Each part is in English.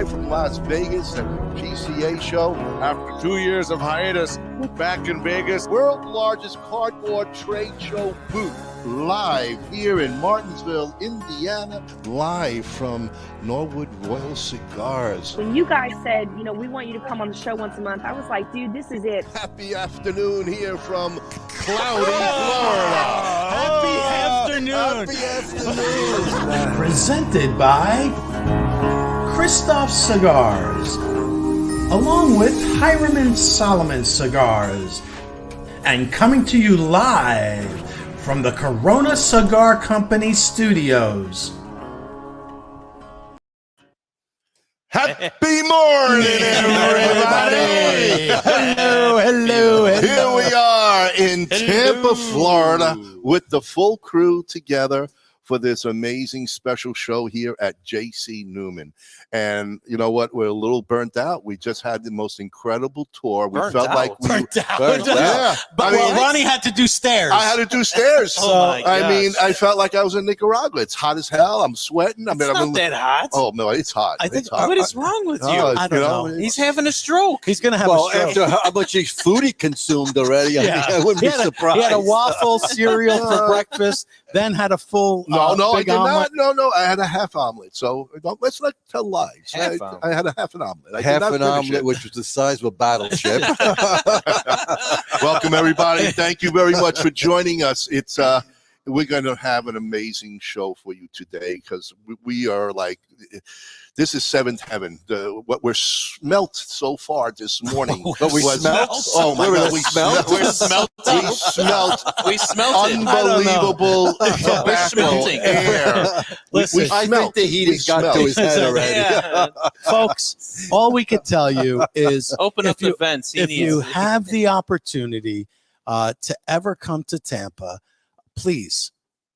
live from Las Vegas at the GCA show. After 2 years of hiatus, we're back in Vegas. World's largest cardboard trade show booth. Live here in Martinsville, Indiana. Live from Norwood Royal Cigars. When you guys said, you know, we want you to come on the show once a month, I was like, dude, this is it. Happy afternoon here from cloudy Florida. Happy afternoon. Happy afternoon. Presented by Kristoff Cigars, along with Hiram Solomon Cigars, and coming to you live from the Corona Cigar Company studios. Happy morning, everybody! Hello. Here we are in Tampa, Florida, with the full crew together for this amazing special show here at JC Newman. And you know what? We're a little burnt out. We just had the most incredible tour. We Burnt felt out. like we Burnt out. Yeah. But Ronnie had to do stairs. I had to do stairs. Oh my I gosh. mean, I felt like I was in Nicaragua. It's hot as hell. I'm sweating. I mean, It's not that hot. Oh no, it's hot. I think- It's hot. What is wrong with you? I don't know. He's having a stroke. He's going to have Well, a stroke. after how much food he consumed already, Yeah. I wouldn't be surprised. He had a waffle cereal for breakfast, then had a full No, I big did omelet. not. No, I had a half omelet. So let's not tell lies. Half omelet. I had a half an omelet. I did Half not an finish omelet, it. which was the size of a battleship. Welcome, everybody. Thank you very much for joining us. It's we're going to have an amazing show for you today because we are like, this is seventh heaven. What we're smelt so far this morning. But we was- smelt. Oh my God, we smelt. smelt. We're smelting. We smelt We smelt it. unbelievable tobacco smelting. air. Listen, I smelt. think the heat We has got smelt. to his head already. Yeah. folks, all we can tell you is Open up if you, the vents. He if needs you it. have the opportunity to ever come to Tampa, please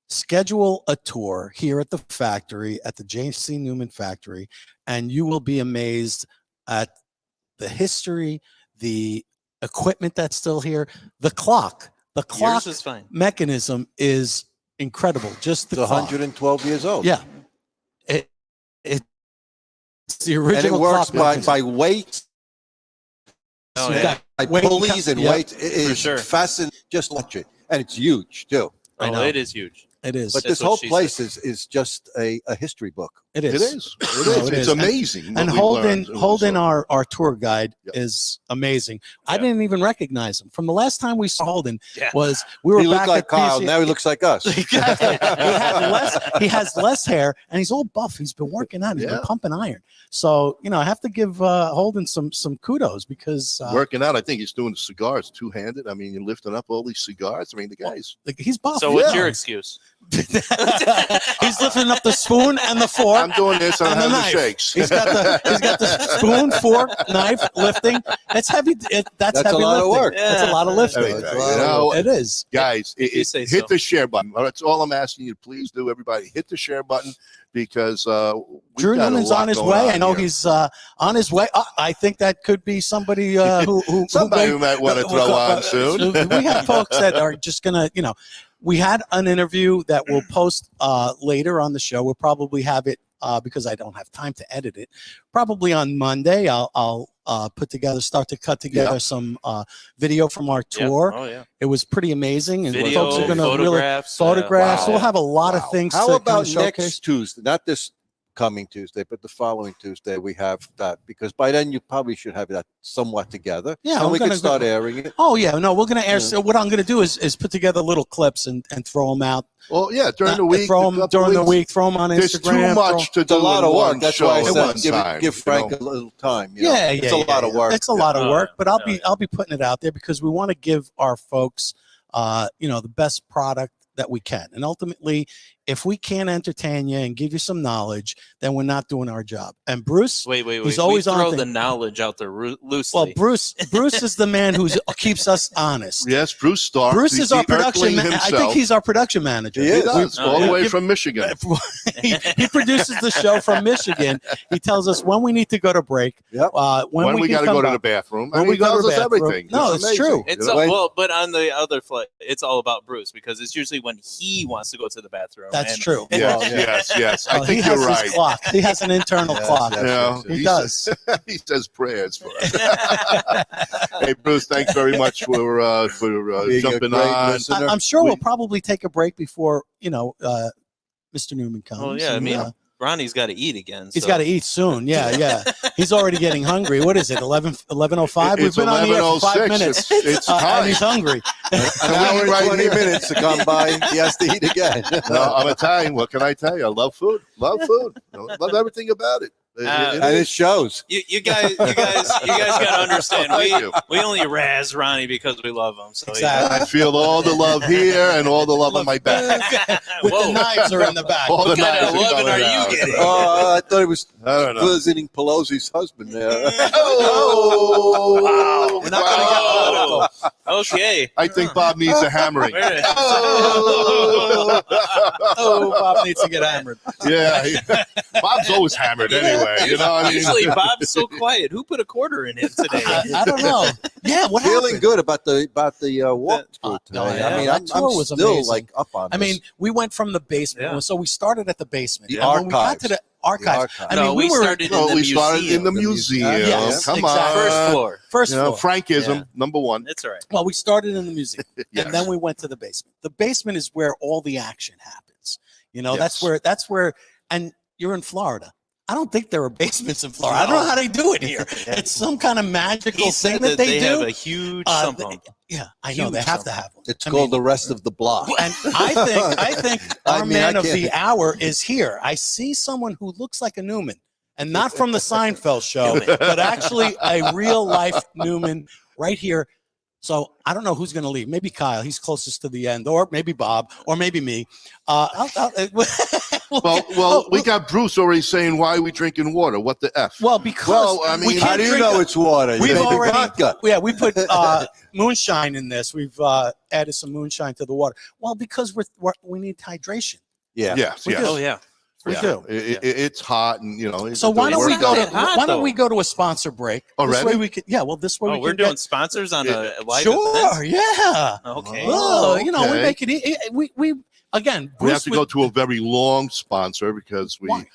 schedule a tour here at the factory, at the JC Newman factory, and you will be amazed at the history, the equipment that's still here, the clock. The clock Yours is fine. mechanism is incredible. Just the It's clock. 112 years old. Yeah. It's the And original it works clock mechanism. by weight, Oh, You yeah. got by weight pulleys and yeah, weight. It is sure. fastened, just electric. And it's huge, too. I know. Oh, it is huge. It is. But That's this what whole she place is just a history book. It It is. is. It No, is. it It's is. amazing. what And we've Holden, learned. Holden, our tour guide Yep. is amazing. I Yeah. didn't even recognize him from the last time we saw Holden. Yeah. Was we were He looked back like at Kyle. PC Now he looks like us. Exactly. He has less hair, and he's all buff. He's been working out. He's Yeah. been pumping iron. So I have to give Holden some kudos because Working out, I think he's doing the cigars two-handed. I mean, you're lifting up all these cigars. I mean, the guy's like, he's buff. So what's Yeah. your excuse? He's lifting up the spoon and the fork. I'm doing this. I'm And the having the knife. shakes. He's got the spoon, fork, knife, lifting. It's heavy. That's That's a heavy lot of lifting. work. It's a lot of lifting. Hey, It's a you lot of know, It is. guys, You say hit so. the share button. That's all I'm asking you. Please do, everybody. Hit the share button because we've Drew got a Newman's lot on his going way. on I know here. he's on his way. I think that could be somebody who Somebody who might want to throw on soon. We have folks that are just gonna, we had an interview that we'll post later on the show. We'll probably have it because I don't have time to edit it. Probably on Monday, I'll start to cut together some video from our Yeah. tour. Oh, yeah. It was pretty amazing, and Video, folks are going to really photographs. photographs. Wow. We'll have a lot of Wow. things How to about kind of showcase. next Tuesday? Not this coming Tuesday, but the following Tuesday we have that, because by then you probably should have that somewhat together. Yeah, and we're we can gonna start go- airing it. Oh yeah, no, we're gonna air. Yeah. So what I'm gonna do is put together little clips and throw them out. Well, yeah, during the week. throw a them couple during the weeks. week. Throw them on There's Instagram. too much to It's do a lot in of one work. That's show why I at said one time, give you Frank know. a little time. you know. Yeah, It's a lot of work. It's a lot of work, but I'll Yeah. be putting it out there because we want to give our folks, the best product that we can. And ultimately, if we can't entertain you and give you some knowledge, then we're not doing our job. And Bruce, Wait. He's always we on throw thing. the knowledge out there loosely. well, Bruce is the man who keeps us honest. Yes, Bruce Stark. Bruce He's is our the production. Earthling I think himself. he's our production manager. He He is. does, Oh, all the yeah. way from Michigan. He produces the show from Michigan. He tells us when we need to go to break. Yep. When we can got to come go to back. the bathroom. When And we he go to tells the us bathroom. everything. No, it's amazing, true. It's you know? well, but on the other flight, it's all about Bruce because it's usually when he wants to go to the bathroom. That's man. true. Yes. I Well, think he has you're his right. clock. He has an internal Yes, clock. yes, You know, yes, He does. He says prayers for us. Hey, Bruce, thanks very much for Being a jumping great on. listener. I'm sure We- we'll probably take a break before, Mr. Newman comes. Well, yeah, I and, mean, Ronnie's got to eat again. he's so- got to eat soon. Yeah. He's already getting hungry. What is it, 11:05? We've It's been on here for 5 11:06. minutes. It's And time. he's hungry. An hour and right 20 here. minutes to come by. He has to eat again. No, I'm Italian. What can I tell you? I love food. Love everything about it. And it shows. You guys got to understand. Thank you. We only razz Ronnie because we love him. So Exactly. I feel all the love here and all the love on my back. With Whoa. the knives are in the back. All the What kind knives of are loving coming are you out. getting? Oh, I thought it was I don't know. visiting Pelosi's husband there. Oh, We're not gonna get political. Okay. I think Bob needs a hammering. Wait a minute. Oh, Bob needs to get hammered. Yeah. Bob's always hammered anyway. You know what I mean? Usually Bob's so quiet. Who put a quarter in him today? I don't know. Yeah, what Feeling happened? good about the walkthrough today. Oh, yeah, I mean, that I'm tour was still amazing. like up on I this. mean, we went from the basement. Yeah. So we started at the basement. The And when we got archives. to the archives. archives. I mean, No, we were started No, in the we museum. started in the The museum. museum. Yes, Come exactly. on. First floor. first You know, floor. Frankism, Yeah. number one. That's all right. Well, we started in the museum, Yes. and then we went to the basement. The basement is where all the action happens. Yes. That's where, and you're in Florida. I don't think there are basements in Florida. I don't know how they do it here. It's some kind of magical He thing said that they do. have a huge sump pump. Yeah, I know Huge they have to sump have one. It's I called mean, the rest of the block. and I think I our mean, I man of can't- the hour is here. I see someone who looks like a Newman, and not from the Seinfeld show, but actually a real life Newman right here. So I don't know who's going to leave. Maybe Kyle. He's closest to the end, or maybe Bob, or maybe me. Well, we got Bruce already saying, why are we drinking water? What the F? Well, because Well, I we mean, can't How do you drink know it. it's water? We've Maybe already, vodka. yeah, we put moonshine in this. We've added some moonshine to the water. Well, because we need hydration. Yeah. Yes, We yes. do. Oh yeah. We Yeah. do. It's hot, and So why don't we It's go? not that hot, Why don't though. we go to a sponsor break? This Already? way we could. Yeah. Well, this way Oh, we we're can doing get- sponsors on a live Sure. event? Yeah. Okay. Oh, you know, we okay. make it. We again. We have Bruce to would- go to a very long sponsor because Why?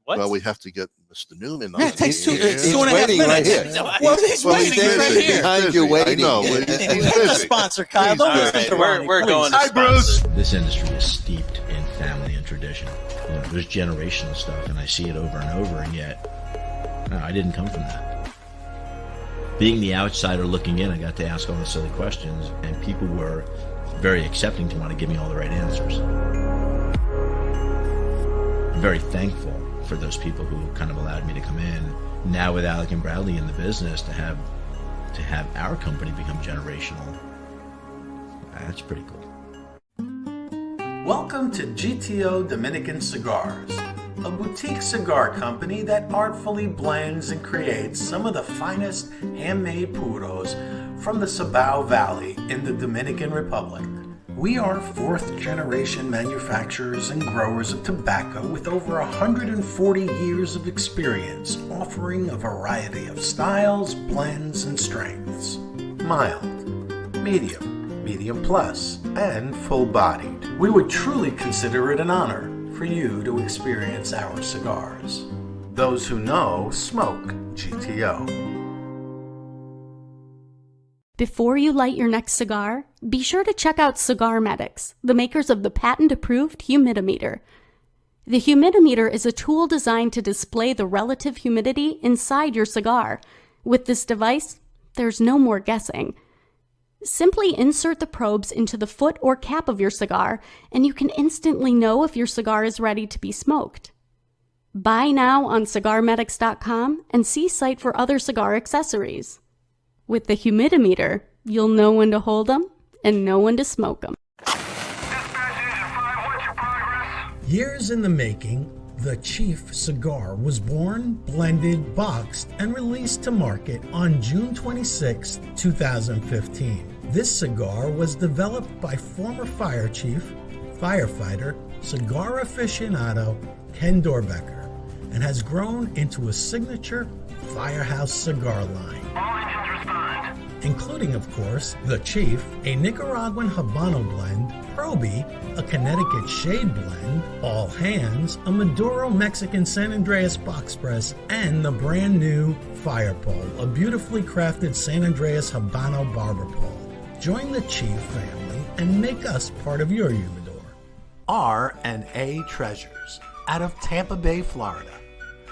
What? we have to get Mr. Newman. Yeah, it takes two, Yeah. it's 2.5 waiting right minutes. here. Well, he's Well, waiting he's right busy. here. Behind you waiting. I know. He's Get the busy. sponsor, Kyle. Don't All listen right, to Ronnie, we're please. going to Hi, Bruce. sponsor. This industry is steeped in family and tradition. You know, there's generational stuff, and I see it over and over, and yet I didn't come from that. Being the outsider looking in, I got to ask all the silly questions, and people were very accepting to want to give me all the right answers. I'm very thankful for those people who kind of allowed me to come in. Now with Alec and Bradley in the business, to have our company become generational, that's pretty cool. Welcome to GTO Dominican Cigars, a boutique cigar company that artfully blends and creates some of the finest handmade puros from the Cibao Valley in the Dominican Republic. We are fourth-generation manufacturers and growers of tobacco with over 140 years of experience, offering a variety of styles, blends, and strengths. Mild, medium plus, and full-bodied. We would truly consider it an honor for you to experience our cigars. Those who know smoke GTO. Before you light your next cigar, be sure to check out Cigar Medics, the makers of the patent-approved humidimeter. The humidimeter is a tool designed to display the relative humidity inside your cigar. With this device, there's no more guessing. Simply insert the probes into the foot or cap of your cigar, and you can instantly know if your cigar is ready to be smoked. Buy now on cigarmedics.com and see site for other cigar accessories. With the humidimeter, you'll know when to hold them and know when to smoke them. Years in the making, the Chief cigar was born, blended, boxed, and released to market on June 26, 2015. This cigar was developed by former fire chief, firefighter, cigar aficionado Ken Dorbecker, and has grown into a signature Firehouse cigar line. All engines respond. Including, of course, the Chief, a Nicaraguan Habano blend, Proby, a a Connecticut shade blend, All Hands, a Maduro Mexican San Andreas box press, and the brand new Fire Pole, a beautifully crafted San Andreas Habano barber pole. Join the Chief family and make us part of your humidor. R&A Treasures, out of Tampa Bay, Florida.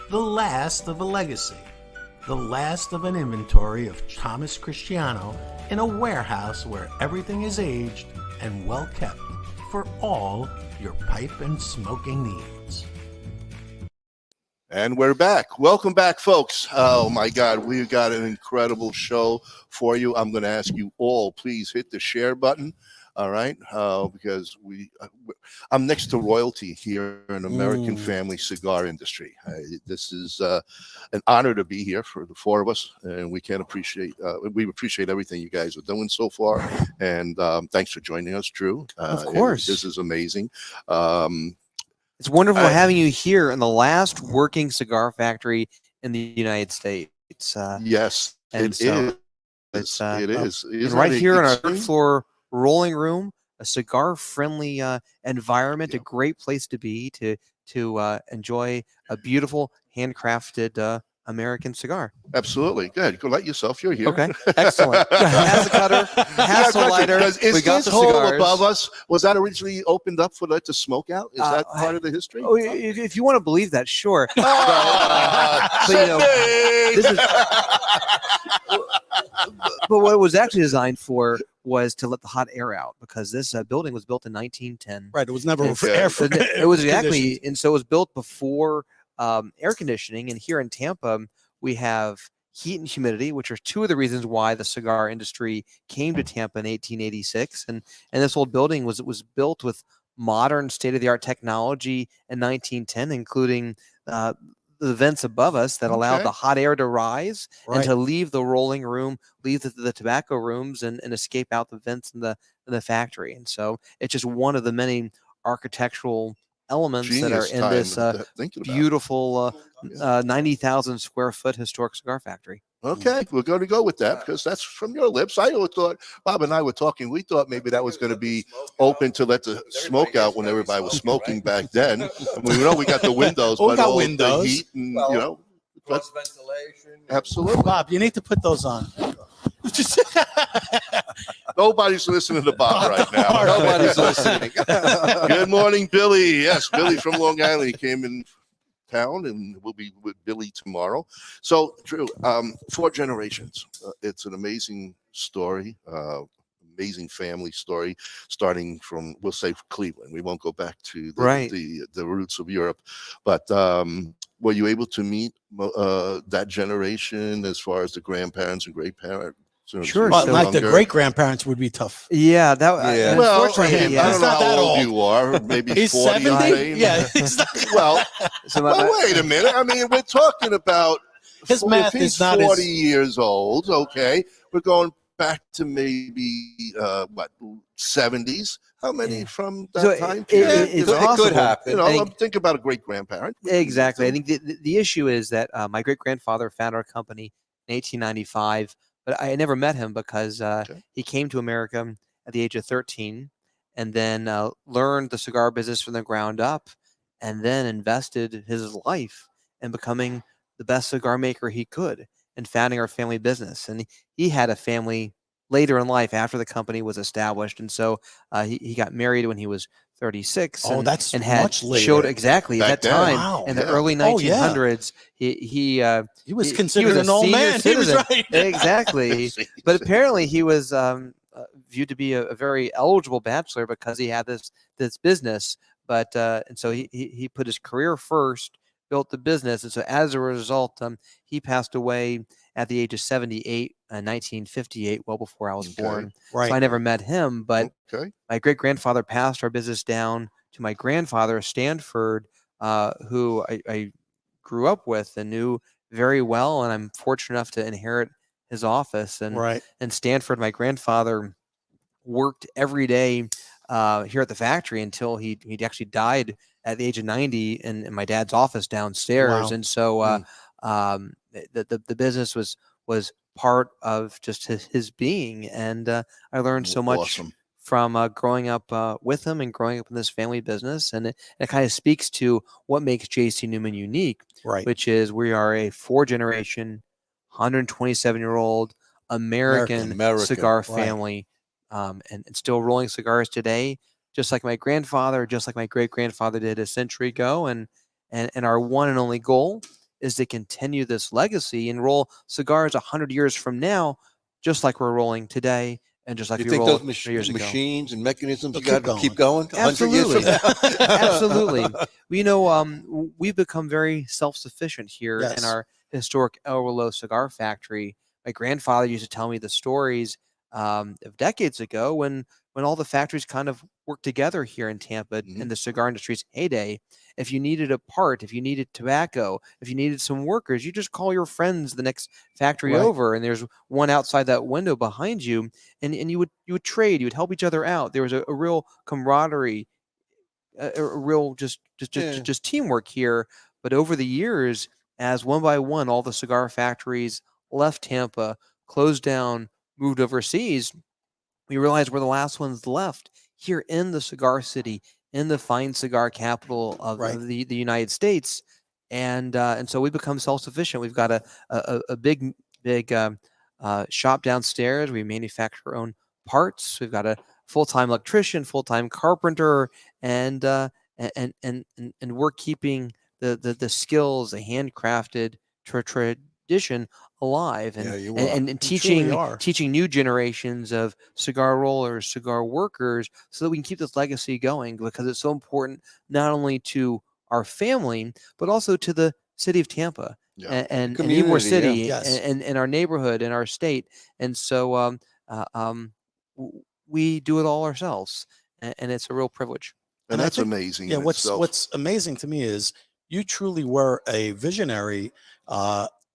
The last of a legacy. The last of an inventory of Thomas Cristiano in a warehouse where everything is aged and well kept for all your pipe and smoking needs. And we're back. Welcome back, folks. Oh my God, we've got an incredible show for you. I'm going to ask you all, please hit the share button. All right, because I'm next to royalty here in American family cigar industry. This is an honor to be here for the four of us, and we appreciate everything you guys are doing so far. And thanks for joining us, Drew. Of course, this is amazing. It's wonderful having you here in the last working cigar factory in the United States. Yes, it is. It is. And right here in our third floor rolling room, a cigar-friendly environment, a great place to be to enjoy a beautiful handcrafted American cigar. Absolutely. Good. Go let yourself. You're here. Okay. Excellent. Has a cutter, has a lighter. We got the hole above us. Was that originally opened up for that to smoke out? Is that part of the history? Oh, if you want to believe that, sure. But what it was actually designed for was to let the hot air out, because this building was built in 1910. Right. It was never air. It was exactly, and so it was built before air conditioning. And here in Tampa, we have heat and humidity, which are two of the reasons why the cigar industry came to Tampa in 1886. And this old building was built with modern state-of-the-art technology in 1910, including the vents above us that allowed the hot air to rise and to leave the rolling room, leave the tobacco rooms, and escape out the vents in the factory. And so it's just one of the many architectural elements that are in this beautiful 90,000 square foot historic cigar factory. Okay, we're going to go with that because that's from your lips. I always thought, Bob and I were talking, we thought maybe that was going to be open to let the smoke out when everybody was smoking back then. I mean, we got the windows, but got all windows. the heat and, cross ventilation. Absolutely. Bob, you need to put those on. Nobody's listening to Bob right now. Nobody's listening. Good morning, Billy. Yes, Billy from Long Island. He came in town, and we'll be with Billy tomorrow. So, Drew, 4 generations. It's an amazing story, amazing family story, starting from, we'll say, Cleveland. We won't go back to the roots of Europe, but were you able to meet that generation as far as the grandparents and great-parents? Sure. Well, like the great-grandparents would be tough. Yeah. Well, I don't know how old you are. Maybe he's 40. 70? Yeah. Well, wait a minute. I mean, we're talking about his math if he's is not 40 years old. Okay. We're going back to maybe, 70s. How many from that time period? It could happen. Think about a great-grandparent. Exactly. I think the issue is that my great-grandfather founded our company in 1895. But I never met him because he came to America at the age of 13 and then learned the cigar business from the ground up and then invested his life in becoming the best cigar maker he could and founding our family business. And he had a family later in life after the company was established. And so he got married when he was 36. Oh, that's and had much later. Showed exactly Back at that time then. in the early 1900s. He was considered an old man. He was right. Exactly. But apparently he was viewed to be a very eligible bachelor because he had this business. But and so he put his career first, built the business, and so as a result, he passed away at the age of 78 in 1958, well before I was born. Right. So I never met him, but my great-grandfather passed our business down to my grandfather, Stanford, who I grew up with and knew very well, and I'm fortunate enough to inherit his office. And Stanford, my grandfather, worked every day here at the factory until he actually died at the age of 90 in my dad's office downstairs. Wow. And so the business was part of just his being. And I learned so much from growing up with him and growing up in this family business. And it kind of speaks to what makes JC Newman unique, Right. which is we are a 4-generation, 127-year-old American cigar right. family, and still rolling cigars today, just like my grandfather, just like my great-grandfather did a century ago. And our one and only goal is to continue this legacy and roll cigars 100 years from now, just like we're rolling today. And just like You we think rolled those 100 years ago. machines and mechanisms They'll got to keep going? 100 years Absolutely. from now? Absolutely. You know, we've become very self-sufficient here in Yes. our historic El Reloj cigar factory. My grandfather used to tell me the stories of decades ago when all the factories kind of worked together here in Tampa in the cigar industry's heyday. If you needed a part, if you needed tobacco, if you needed some workers, you just call your friends the next factory Right. over, and there's one outside that window behind you, and you would trade, you would help each other out. There was a real camaraderie, a real just teamwork here. But over the years, as one by one all the cigar factories left Tampa, closed down, moved overseas, we realized we're the last ones left here in the cigar city, in the fine cigar capital of the United States. And so we become self-sufficient. We've got a big shop downstairs. We manufacture our own parts. We've got a full-time electrician, full-time carpenter, and we're keeping the skills, the handcrafted tradition alive, and teaching new generations of cigar rollers, cigar workers, so that we can keep this legacy going, because it's so important not only to our family but also to the city of Tampa and Ybor City and our neighborhood and our state. And so we do it all ourselves, and it's a real privilege. And that's amazing. Yeah, in what's itself. amazing to me is you truly were a visionary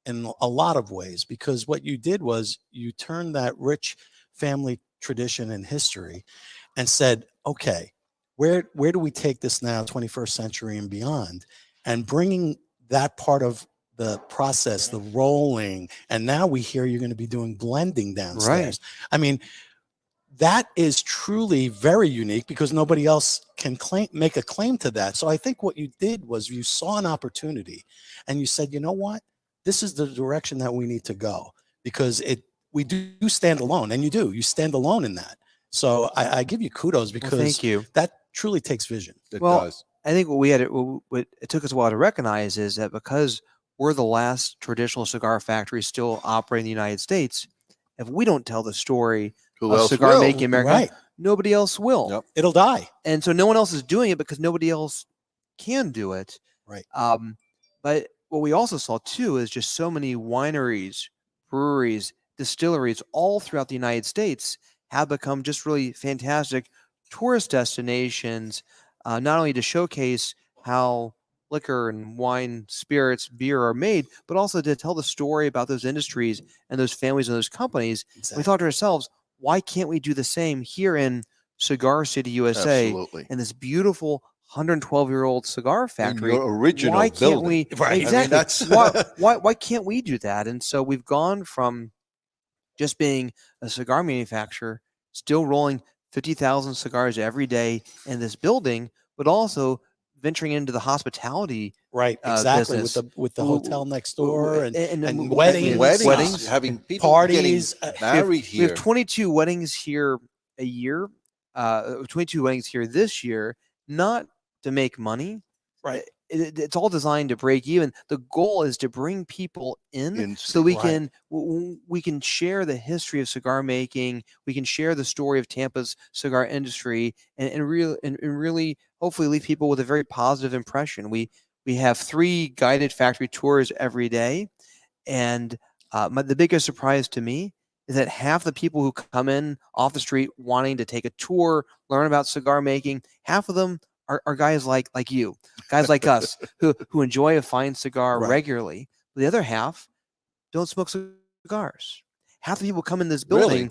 in a lot of ways, because what you did was you turned that rich family tradition and history and said, okay, where do we take this now, 21st century and beyond, and bringing that part of the process, the rolling, and now we hear you're going to be doing blending downstairs. I mean, that is truly very unique, because nobody else can make a claim to that. So I think what you did was you saw an opportunity and you said, you know what, this is the direction that we need to go, because we do stand alone, and you stand alone in that. So I give you kudos, because thank you. That truly takes vision. It does. I think what it took us a while to recognize is that because we're the last traditional cigar factory still operating in the United States, if we don't tell the story of cigar making in America, nobody else will. Yep. It'll die. And so no one else is doing it because nobody else can do it. Right. But what we also saw too is just so many wineries, breweries, distilleries all throughout the United States have become just really fantastic tourist destinations, not only to showcase how liquor and wine, spirits, beer are made, but also to tell the story about those industries and those families and those companies. Exactly. We thought to ourselves, why can't we do the same here in Cigar City, USA, in this beautiful 112-year-old cigar factory? In your original why can't building. we? Right. Exactly. I mean, why can't we do that? And so we've gone from just being a cigar manufacturer, still rolling 50,000 cigars every day in this building, but also venturing into the hospitality exactly business. with the hotel next door and weddings, having people parties, married here. We have 22 weddings here a year, 22 weddings here this year, not to make money. Right. It's all designed to break even. The goal is to bring people in so we can share the history of cigar making. We can share the story of Tampa's cigar industry and really hopefully leave people with a very positive impression. We have 3 guided factory tours every day, and the biggest surprise to me is that half the people who come in off the street wanting to take a tour, learn about cigar making, half of them are guys like you, guys like us who enjoy a fine cigar regularly. The other half don't smoke cigars. Half the people come in this building,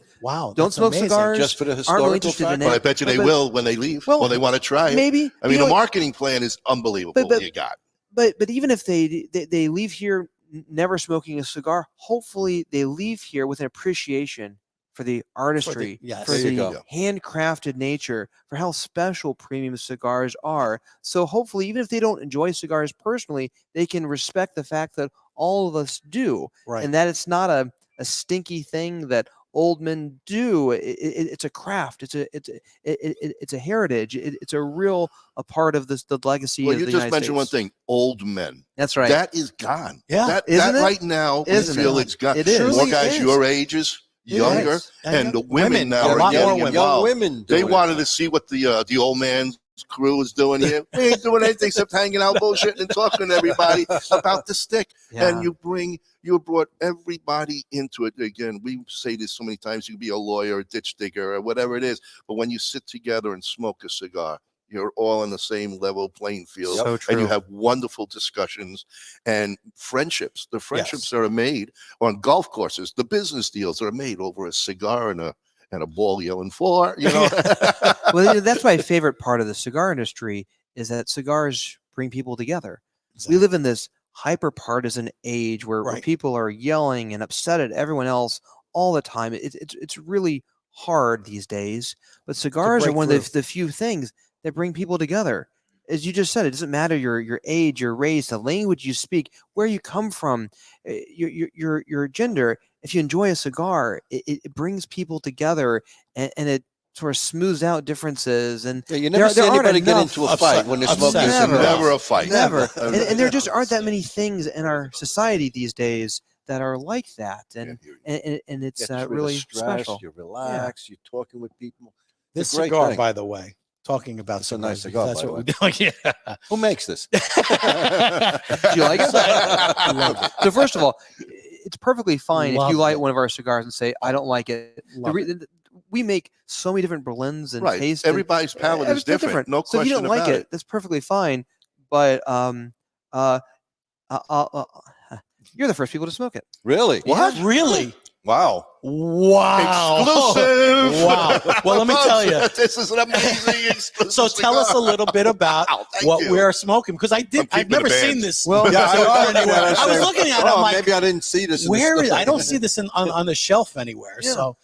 don't smoke cigars, just for the historical fact. But I bet you they will when they leave, when they want to try it. Maybe. I mean, the marketing plan is unbelievable. You got. But even if they leave here never smoking a cigar, hopefully they leave here with an appreciation for the artistry, yes. for There you the go. handcrafted nature, for how special premium cigars are. So hopefully, even if they don't enjoy cigars personally, they can respect the fact that all of us do, Right. and that it's not a stinky thing that old men do. It's a craft. It's a heritage. It's a real a part of the legacy. Well, of you the just United mentioned one States. thing: old men. That's right. That is gone. Yeah. that Isn't it? right now, Isn't we feel it? it's gone. It is. More Surely guys is. your ages, It younger, is. and the women now a are lot more getting women. Young involved. women. They do it. wanted to see what the old man's crew is doing here. We ain't doing anything except hanging out, bullshitting, and talking to everybody about the stick. Yeah. And you brought everybody into it. Again, we say this so many times: you can be a lawyer, a ditch digger, or whatever it is. But when you sit together and smoke a cigar, you're all on the same level playing field, So and you true. have wonderful discussions and friendships. The friendships Yes. that are made on golf courses, the business deals are made over a cigar and a ball yelling for, you know. Well, that's my favorite part of the cigar industry is that cigars bring people together. We live in this hyper partisan age where Right. people are yelling and upset at everyone else all the time. It's really hard these days. But cigars are break one of through. the few things that bring people together. As you just said, it doesn't matter your age, your race, the language you speak, where you come from, your gender. If you enjoy a cigar, it brings people together, and it sort of smooths out differences. And Yeah, you never see there aren't anybody get enough into a fight when they're smoking a Never. cigar. Never a fight. Never. And there just aren't that many things in our society these days that are like that. And it's Gets rid of really stress, special. You relax. You're talking with people. This It's a great cigar, thing. by the way, talking about It's a nice cigars, because cigar, that's by what we do. Yeah. Who makes this? Do you like it? So first of all, it's perfectly fine if you Love light it. one of our cigars and say, I don't like it. Love it. We make so many different blends and Right. tastes. Everybody's palate is they're different. No So if you question don't like about it, that's perfectly fine. But you're the first people to smoke it. Really? What? Really? Wow. Wow. Exclusive. Wow. Well, let me tell you. This is an amazing exclusive So tell us a cigar. little bit about Wow, thank what you. we're smoking, because I've keeping never the seen bands. this. Well, Yeah, cigar I know. anywhere. I was looking at it. I'm like, maybe I didn't see this. In where the is? store. I don't see this on the shelf anywhere. Yeah. So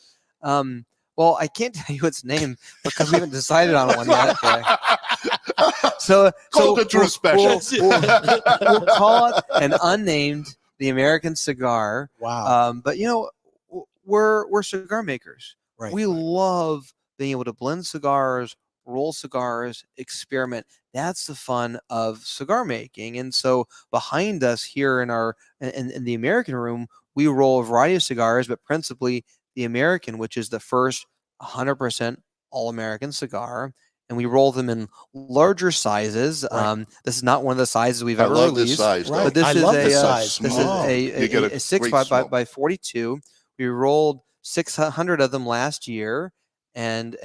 Well, I can't tell you its name because we haven't decided on one yet. So Golden Drew special. We'll call it an unnamed, the American cigar. wow. But we're cigar makers. Right. We love being able to blend cigars, roll cigars, experiment. That's the fun of cigar making. And so behind us here in the American room, we roll a variety of cigars, but principally the American, which is the first 100% all-American cigar. And we roll them in larger sizes. Right. This is not one of the sizes we've I ever love released. this size. Right. Though. But this I is love a this uh, size. this Small. You get is a 6 great by smoke. 42. We rolled 600 of them last year, and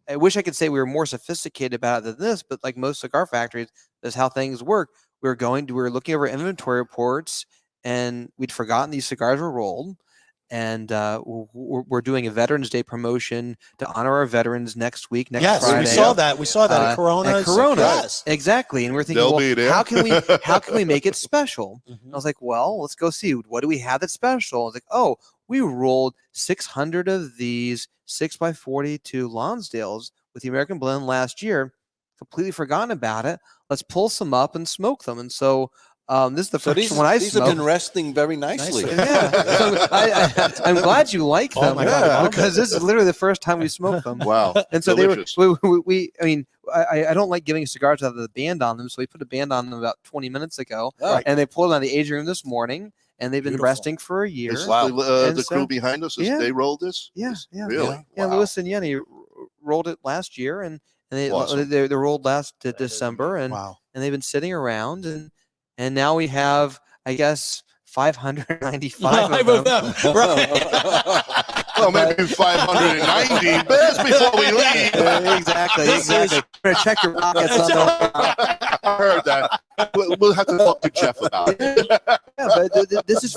I wish I could say we were more sophisticated about it than this, but like most cigar factories, that's how things work. We were looking over inventory reports, and we'd forgotten these cigars were rolled. And we're doing a Veterans Day promotion to honor our veterans next week, next Yes, Friday. we saw that. We saw that at Corona. At Corona, Yes. exactly. And we're thinking, They'll well, be there. how can we make it special? Mhm. I was like, well, let's go see what do we have that's special. I was like, oh, we rolled 600 of these 6x42 Lonsdales with the American Blend last year. Completely forgotten about it. Let's pull some up and smoke them. And so this is the So first one I these have smoked. been resting very nicely. Yeah, so I'm glad you like Oh them. my God. Because this is literally the first time we smoked them. Wow. And so Delicious. I don't like giving cigars without the band on them, so we put a band on them about 20 minutes ago, Right. and they pulled it on the aging room this morning, and they've been Beautiful. resting for a year. This is Wow. the And crew so- behind us. yeah. They rolled this. Yeah, yeah, Really? yeah. Wow. Lewis and Yenny rolled it last year, and they Awesome. they rolled last December, and Wow. they've been sitting around, and now we have, I guess, 595 of them. Right. Well, maybe 590 bears before we leave. Exactly. This is- Better check your pockets on that. I heard that. We'll have to talk to Jeff about it. Yeah, but this is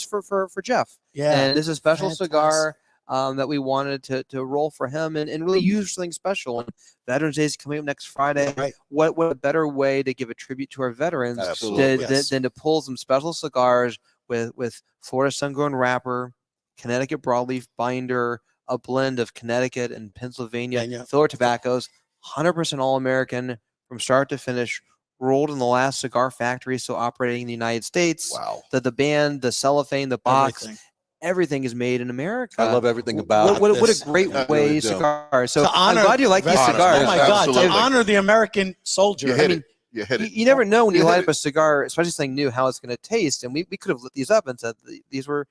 for Jeff. Yeah. And this is a special Fantastic. cigar that we wanted to roll for him and really use something special. And Veterans Day is coming up next Friday. Right. What a better way to give a tribute to our veterans Absolutely. than to pull some special cigars with Florida sun-grown wrapper, Connecticut broadleaf binder, a blend of Connecticut and Pennsylvania Yeah. filler tobaccos, 100% all American from start to finish, rolled in the last cigar factory still operating in the United States. Wow. The band, the cellophane, the box, Everything. everything is made in America. I love everything about it. What a this. great I way really do. cigars. So To I'm honor glad you like these veterans. cigars. Oh my God! Absolutely. To honor the American soldier. You I hit mean, it. You hit it. You never know when you You light hit up a cigar, especially something new, how it's going to taste. And we could have lit these up and said these were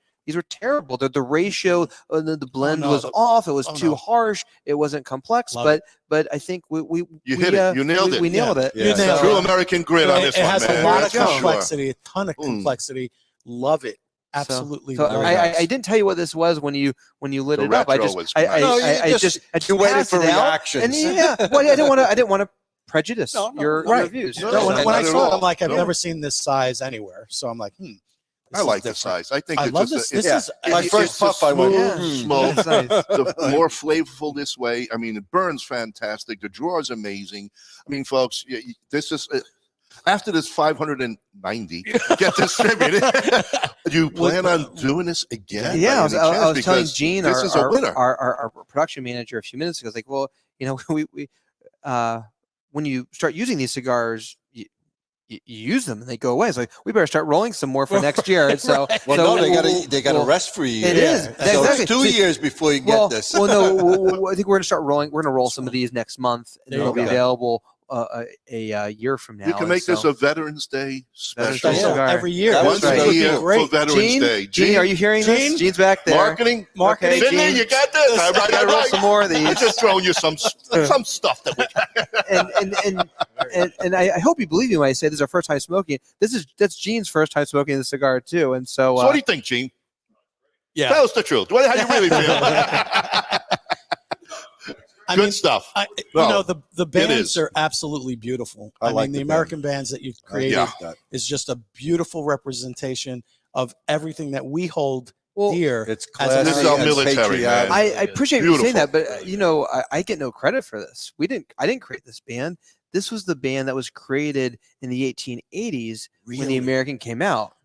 terrible. The ratio, the blend was off. It was too harsh. It wasn't complex. Love but I think we hit it. You nailed it. We nailed it. You nailed True it. American grit on this it one, has man. a lot of That's for sure. complexity, a ton of complexity. Love it. Absolutely. So love I it. didn't tell you what this was when you lit The it up. I retro just was I nice. No, you I just- just you waited passed for it out. reactions. And well, I didn't want to prejudice your views. No, No, when not I at saw it, all. I'm like, I've No. never seen this size anywhere. So I'm like, this I is like the different. size. I think I it's love just this. a- This is My it's first a puff, I went, smooth smoke. That's nice. The more flavorful this way. I mean, it burns fantastic. The draw is amazing. I mean, folks, this is after this 590 get distributed. You plan on doing this again? Yeah, by I was any chance? telling Because Gene, this is a winner. our production manager, a few minutes ago, I was like, well, we when you start using these cigars, you use them and they go away. It's like we better start rolling some more for next year. And so, Well, so no, they got to rest for a year. It is. So Exactly. it's 2 years before you Well, get this. well, no, I think we're going to start rolling. We're going to roll some of these next month, and There they'll you be go. available a year from now. We can And make this so- a Veterans Day Veterans special. Day cigar. every year. That Once was a right. year Great. for Veterans Day. Gene, are you hearing Gene? this? Gene's back there. Marketing? Okay, Finley, Gene. you got this. I gotta roll some more of I'm these. just throwing you some stuff that we and I hope you believe me when I say this is our first time smoking. That's Gene's first time smoking the cigar too, and so. So what do you think, Gene? Yeah. Tell us the truth. How do you really feel? I Good mean, stuff. No, the bands is. are absolutely beautiful. I I like mean, the the American bands that you've created Yeah. is just a beautiful representation of everything that we hold Well, dear. It's as classy. an This is our and military, patriotic. man. I appreciate you saying that, Beautiful. but I get no credit for this. I didn't create this band. This was the band that was created in the 1880s when the Really? American came out.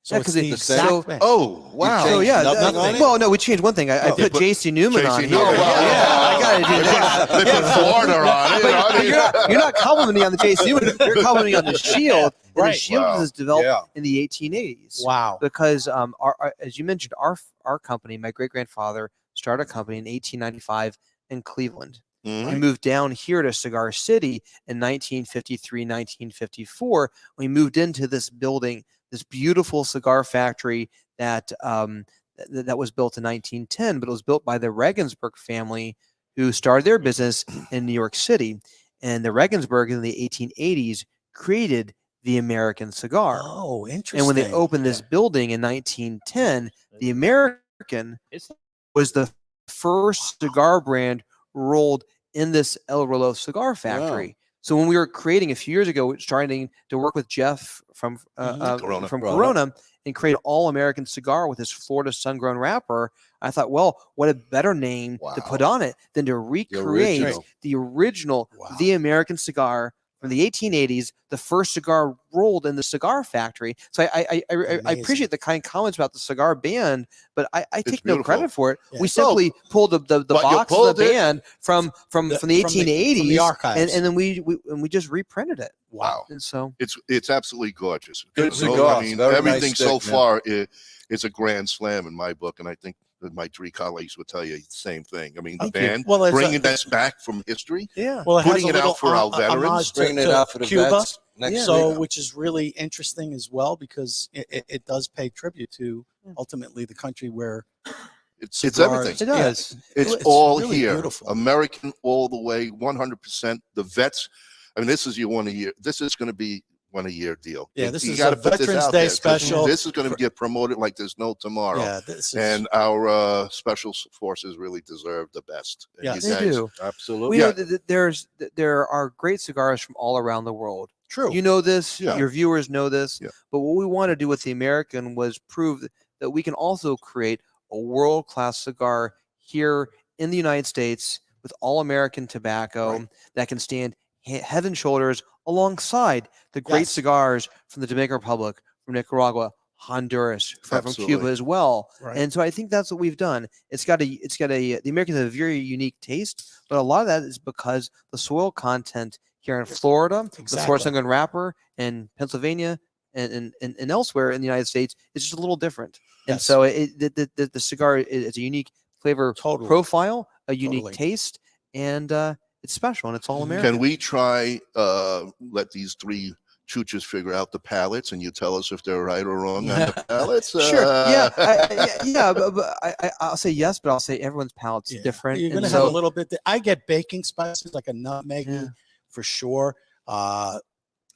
So Yeah, it's 'cause the it- exact so- band. Oh, wow. So yeah, nothing on it? well, no, we changed one thing. I put put J.C. Newman on J.C. here. Newman. Yeah, I got to do that. They put Florida on it. But you're not complimenting me on the J.C. Newman. You're complimenting me on the Shield. And the Right. Shield Wow. was developed Yeah. in the 1880s. Wow. Because our as you mentioned, our company, my great grandfather started a company in 1895 in Cleveland. Mhm. We moved down here to Cigar City in 1953, 1954. We moved into this building, this beautiful cigar factory that that was built in 1910, but it was built by the Regensburg family who started their business in New York City. And the Regensburg in the 1880s created the American cigar. Oh, interesting. And when they opened this building in 1910, the American was the first cigar brand rolled in this El Reloj cigar factory. So when we were creating a few years ago, starting to work with Jeff from Corona and create all American cigar with his Florida sun-grown wrapper, I thought, well, what a better name to put on it than to recreate the original, the American cigar from the 1880s, the first cigar rolled in the cigar factory. So I appreciate the kind comments about the cigar band, but I take no credit for it. Yeah. We simply pulled the box of the band from the 1880s, from the archives. and then we just reprinted it. Wow. And so It's absolutely gorgeous. Good So, cigars. I mean, Very nice everything so stick, man. far is a grand slam in my book, and I think that my three colleagues would tell you the same thing. I mean, the Thank you. band Well, it's bringing this back from history, yeah. Well, it putting has a it out little for our veterans, homage Bringing it to out for the Cuba. vets next So, week. which is really interesting as well because it does pay tribute to ultimately the country where it's cigars- everything. It does. It's It's all really here, beautiful. American all the way, 100%. The vets. I mean, this is your 1 a year. This is going to be 1 a year deal. Yeah, this You is gotta a put this Veterans out Day there, 'cause special This is going to get promoted like there's no tomorrow. Yeah, this is And our special forces really deserve the best. And Yes. you They guys- do. Absolutely. We know that there are great cigars from all around the world. true. You know this, Yeah. your viewers know this, Yeah. but what we want to do with the American was prove that we can also create a world-class cigar here in the United States with all American tobacco that can stand head and shoulders alongside the great Yes. cigars from the Dominican Republic, from Nicaragua, Honduras, from Cuba Absolutely. as well. Right. And so I think that's what we've done. The Americans have a very unique taste, but a lot of that is because the soil content here in Florida, the Exactly. Florida Sun Gun wrapper in Pennsylvania and elsewhere in the United States is just a little different. And Yes. so the cigar is a unique flavor Totally. profile, a unique Totally. taste, and it's special and it's all American. Can we try let these three choochas figure out the pallets, and you tell us if they're right or wrong on the pallets? Sure. Yeah. I'll say yes, but I'll say everyone's palate's Yeah. different. You're and gonna have a little bit. I get baking spices like a nutmeg for sure.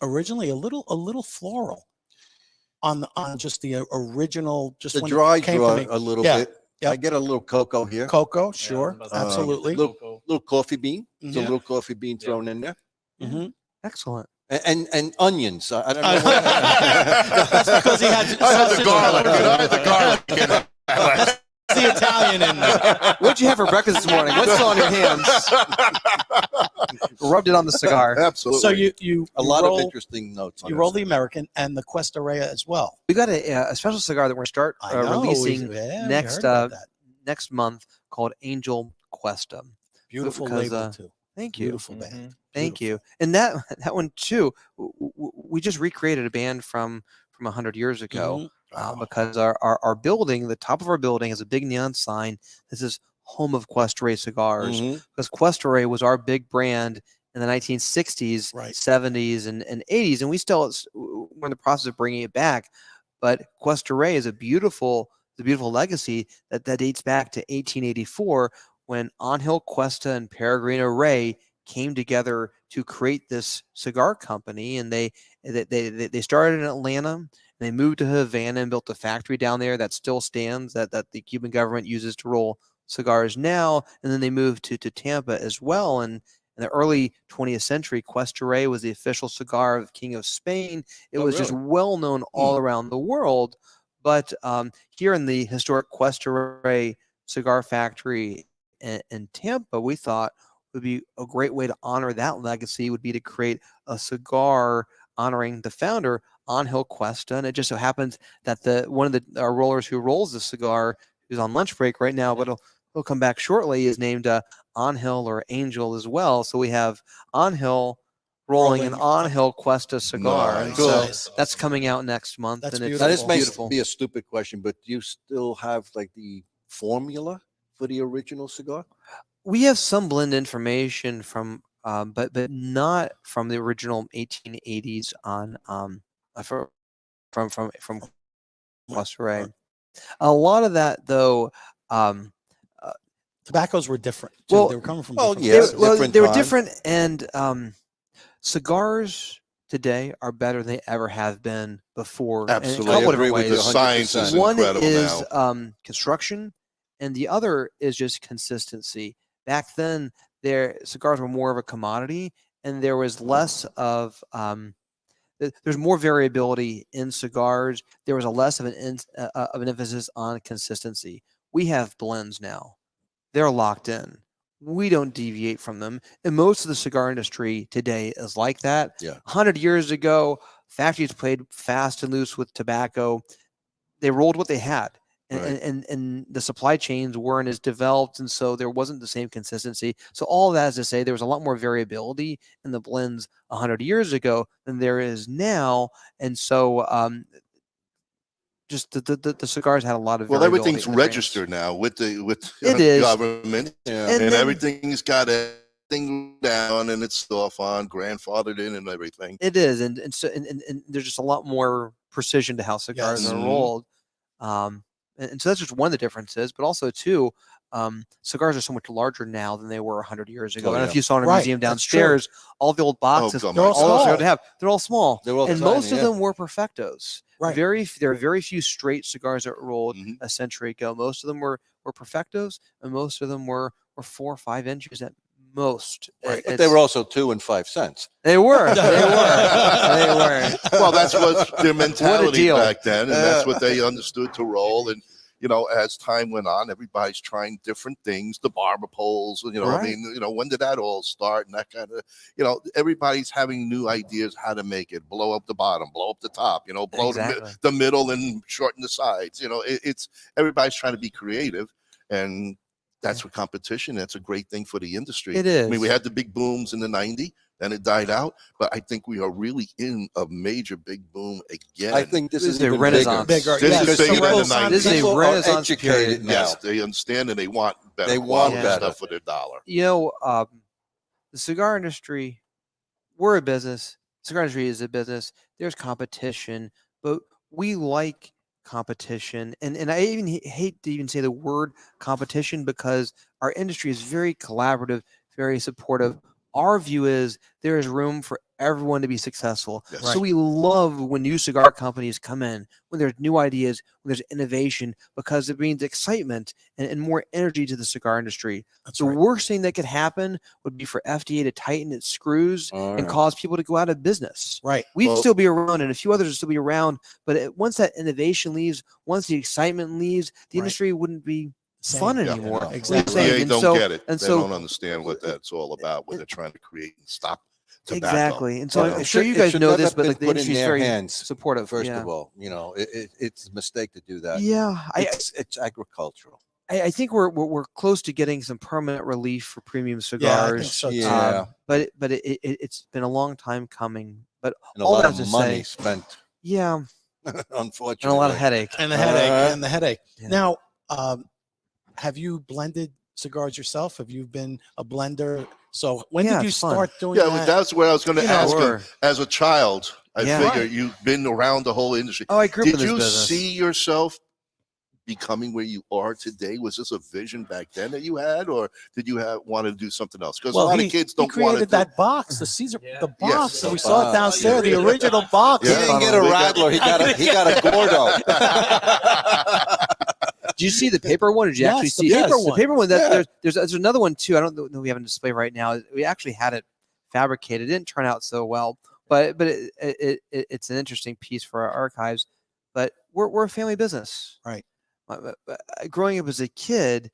Originally a little floral on just the original. Just The when dry it came draw to me. a little Yeah. bit. Yep. I get a little cocoa here. Cocoa, sure, absolutely. Little coffee bean. Mhm. A little coffee bean thrown in there. Mm-hmm. Excellent. And onions. I don't know. That's because he had I had the garlic. I had the garlic. the Italian in there. What'd you have for breakfast this morning? What's still on your hands? Rubbed it on the cigar. Absolutely. So you A lot roll, of interesting notes. On You this. roll the American and the Cuesta Rea as well. We got a special cigar that we're going to start I know, releasing we next heard about that. next month called Angel Cuesta. Beautiful because, label too. Thank you. Beautiful band. Thank you. And that one too, we just recreated a band from 100 years ago because our building, the top of our building, has a big neon sign. This is home of Cuesta Cigars, because Cuesta was our big brand in the 1960s, 70s, and 80s, and we're in the process of bringing it back. But Cuesta is a beautiful legacy that dates back to 1884 when Angel Cuesta and Peregrino Rey came together to create this cigar company, and they started in Atlanta, and they moved to Havana and built a factory down there that still stands, that the Cuban government uses to roll cigars now, and then they moved to Tampa as well. And in the early 20th century, Cuesta was the official cigar of the King of Spain. It was just well known all around the world. But here in the historic Cuesta cigar factory in Tampa, we thought would be a great way to honor that legacy would be to create a cigar honoring the founder, Angel Cuesta. And it just so happens that one of our rollers who rolls the cigar, who's on lunch break right now, but he'll come back shortly, is named Angel or Angel as well. So we have Angel rolling an Angel Cuesta cigar. Nice. And Cool. so that's coming out next month. That's and it's Now, this may beautiful. be a stupid question, but do you still have like the formula for the original cigar? We have some blend information from, but not from the original 1880s on from Cuesta. A lot of that though, Tobaccos were different. Too. Well, they were coming from well, different yes, places. they were time. different, and cigars today are better than they ever have been before. Absolutely. In a couple I agree different with you ways. The science is 100%. One incredible is now. construction, and the other is just consistency. Back then, cigars were more of a commodity, and there was less of there's more variability in cigars. There was a less of an emphasis on consistency. We have blends now; they're locked in. We don't deviate from them, and most of the cigar industry today is like that. Yeah. 100 years ago, factories played fast and loose with tobacco. They rolled what they had. And the supply chains weren't as developed, and so there wasn't the same consistency. So all of that is to say there was a lot more variability in the blends 100 years ago than there is now, and so just the cigars had a lot of Well, variability everything's in the brands. registered now with the It is. government, Yeah. and then- everything's got everything down, and it's off on grandfathered in and everything. It is, and there's just a lot more precision to how cigars Yes. are Mhm. rolled. And so that's just one of the differences, but also too, cigars are so much larger now than they were 100 years ago. Oh, I don't know yeah. if you saw in a Right, museum that's true. downstairs, all the old boxes, God, They're all all those small. cigars they have, they're all small. They're all And tiny, most of yeah. them were perfectos. Right. There are very few straight cigars that rolled Mhm. a century ago. Most of them were perfectos, and most of them were 4 or 5 inches at most. Right. But they were also 2 and 5 cents. They were. They were. Well, that's what their mentality deal. back then, and that's what they understood to roll. And as time went on, everybody's trying different things, the barber poles, I mean, when did that all start? And that kind of, everybody's having new ideas how to make it, blow up the bottom, blow up the top, blow the middle and shorten the sides. It's everybody's trying to be creative, and that's what competition. That's a great thing for the industry. It is. I mean, we had the big booms in the 90s, then it died out, but I think we are really in a major big boom again. I think this is a even renaissance. Bigger. This Yes, is bigger than the 90s. This is a People are renaissance educated period. now. Yes, they understand and they want better They want quality better stuff for their dollar. The cigar industry, we're a business. Cigar industry is a business. There's competition, but we like competition. And I even hate to even say the word competition because our industry is very collaborative, very supportive. Our view is there is room for everyone to be successful. Yes. So we love when new cigar companies come in, when there's new ideas, when there's innovation, because it brings excitement and more energy to the cigar industry. The worst thing that could happen would be for FDA to tighten its screws and cause people to go out of business. Right. We'd still be around, and a few others would still be around. But once that innovation leaves, once the excitement leaves, the industry wouldn't be fun anymore. Exactly. They don't get it. And they so don't understand what that's all about, what they're trying to create and stop tobacco. Exactly. And so I'm sure you guys know this, but the industry is very supportive. First of all, it's a mistake to do that. Yeah, it's agricultural. I think we're close to getting some permanent relief for premium cigars. But it's been a long time coming. But and a lot of money spent. Yeah. Unfortunately. And a lot of headache. And the headache. Yeah. Now, have you blended cigars yourself? Have you been a blender? So when did you start doing that? Yeah, that's what I was going to ask him. As a child, I figure you've been around the whole industry. Oh, I grew up in this business. business. Did you see yourself becoming where you are today? Was this a vision back then that you had, or did you want to do something else? Because a lot of kids don't want to. That box, the Cesar, the box. Yes, we saw it downstairs, the original box. He didn't get a Rattler. He got a Gordo. Did you see the paper one? Or did you actually see the paper one? There's another one too. I don't know. We have on display right now. We actually had it fabricated. It didn't turn out so well, but it's an interesting piece for our archives. But we're a family business, right? Growing up as a kid,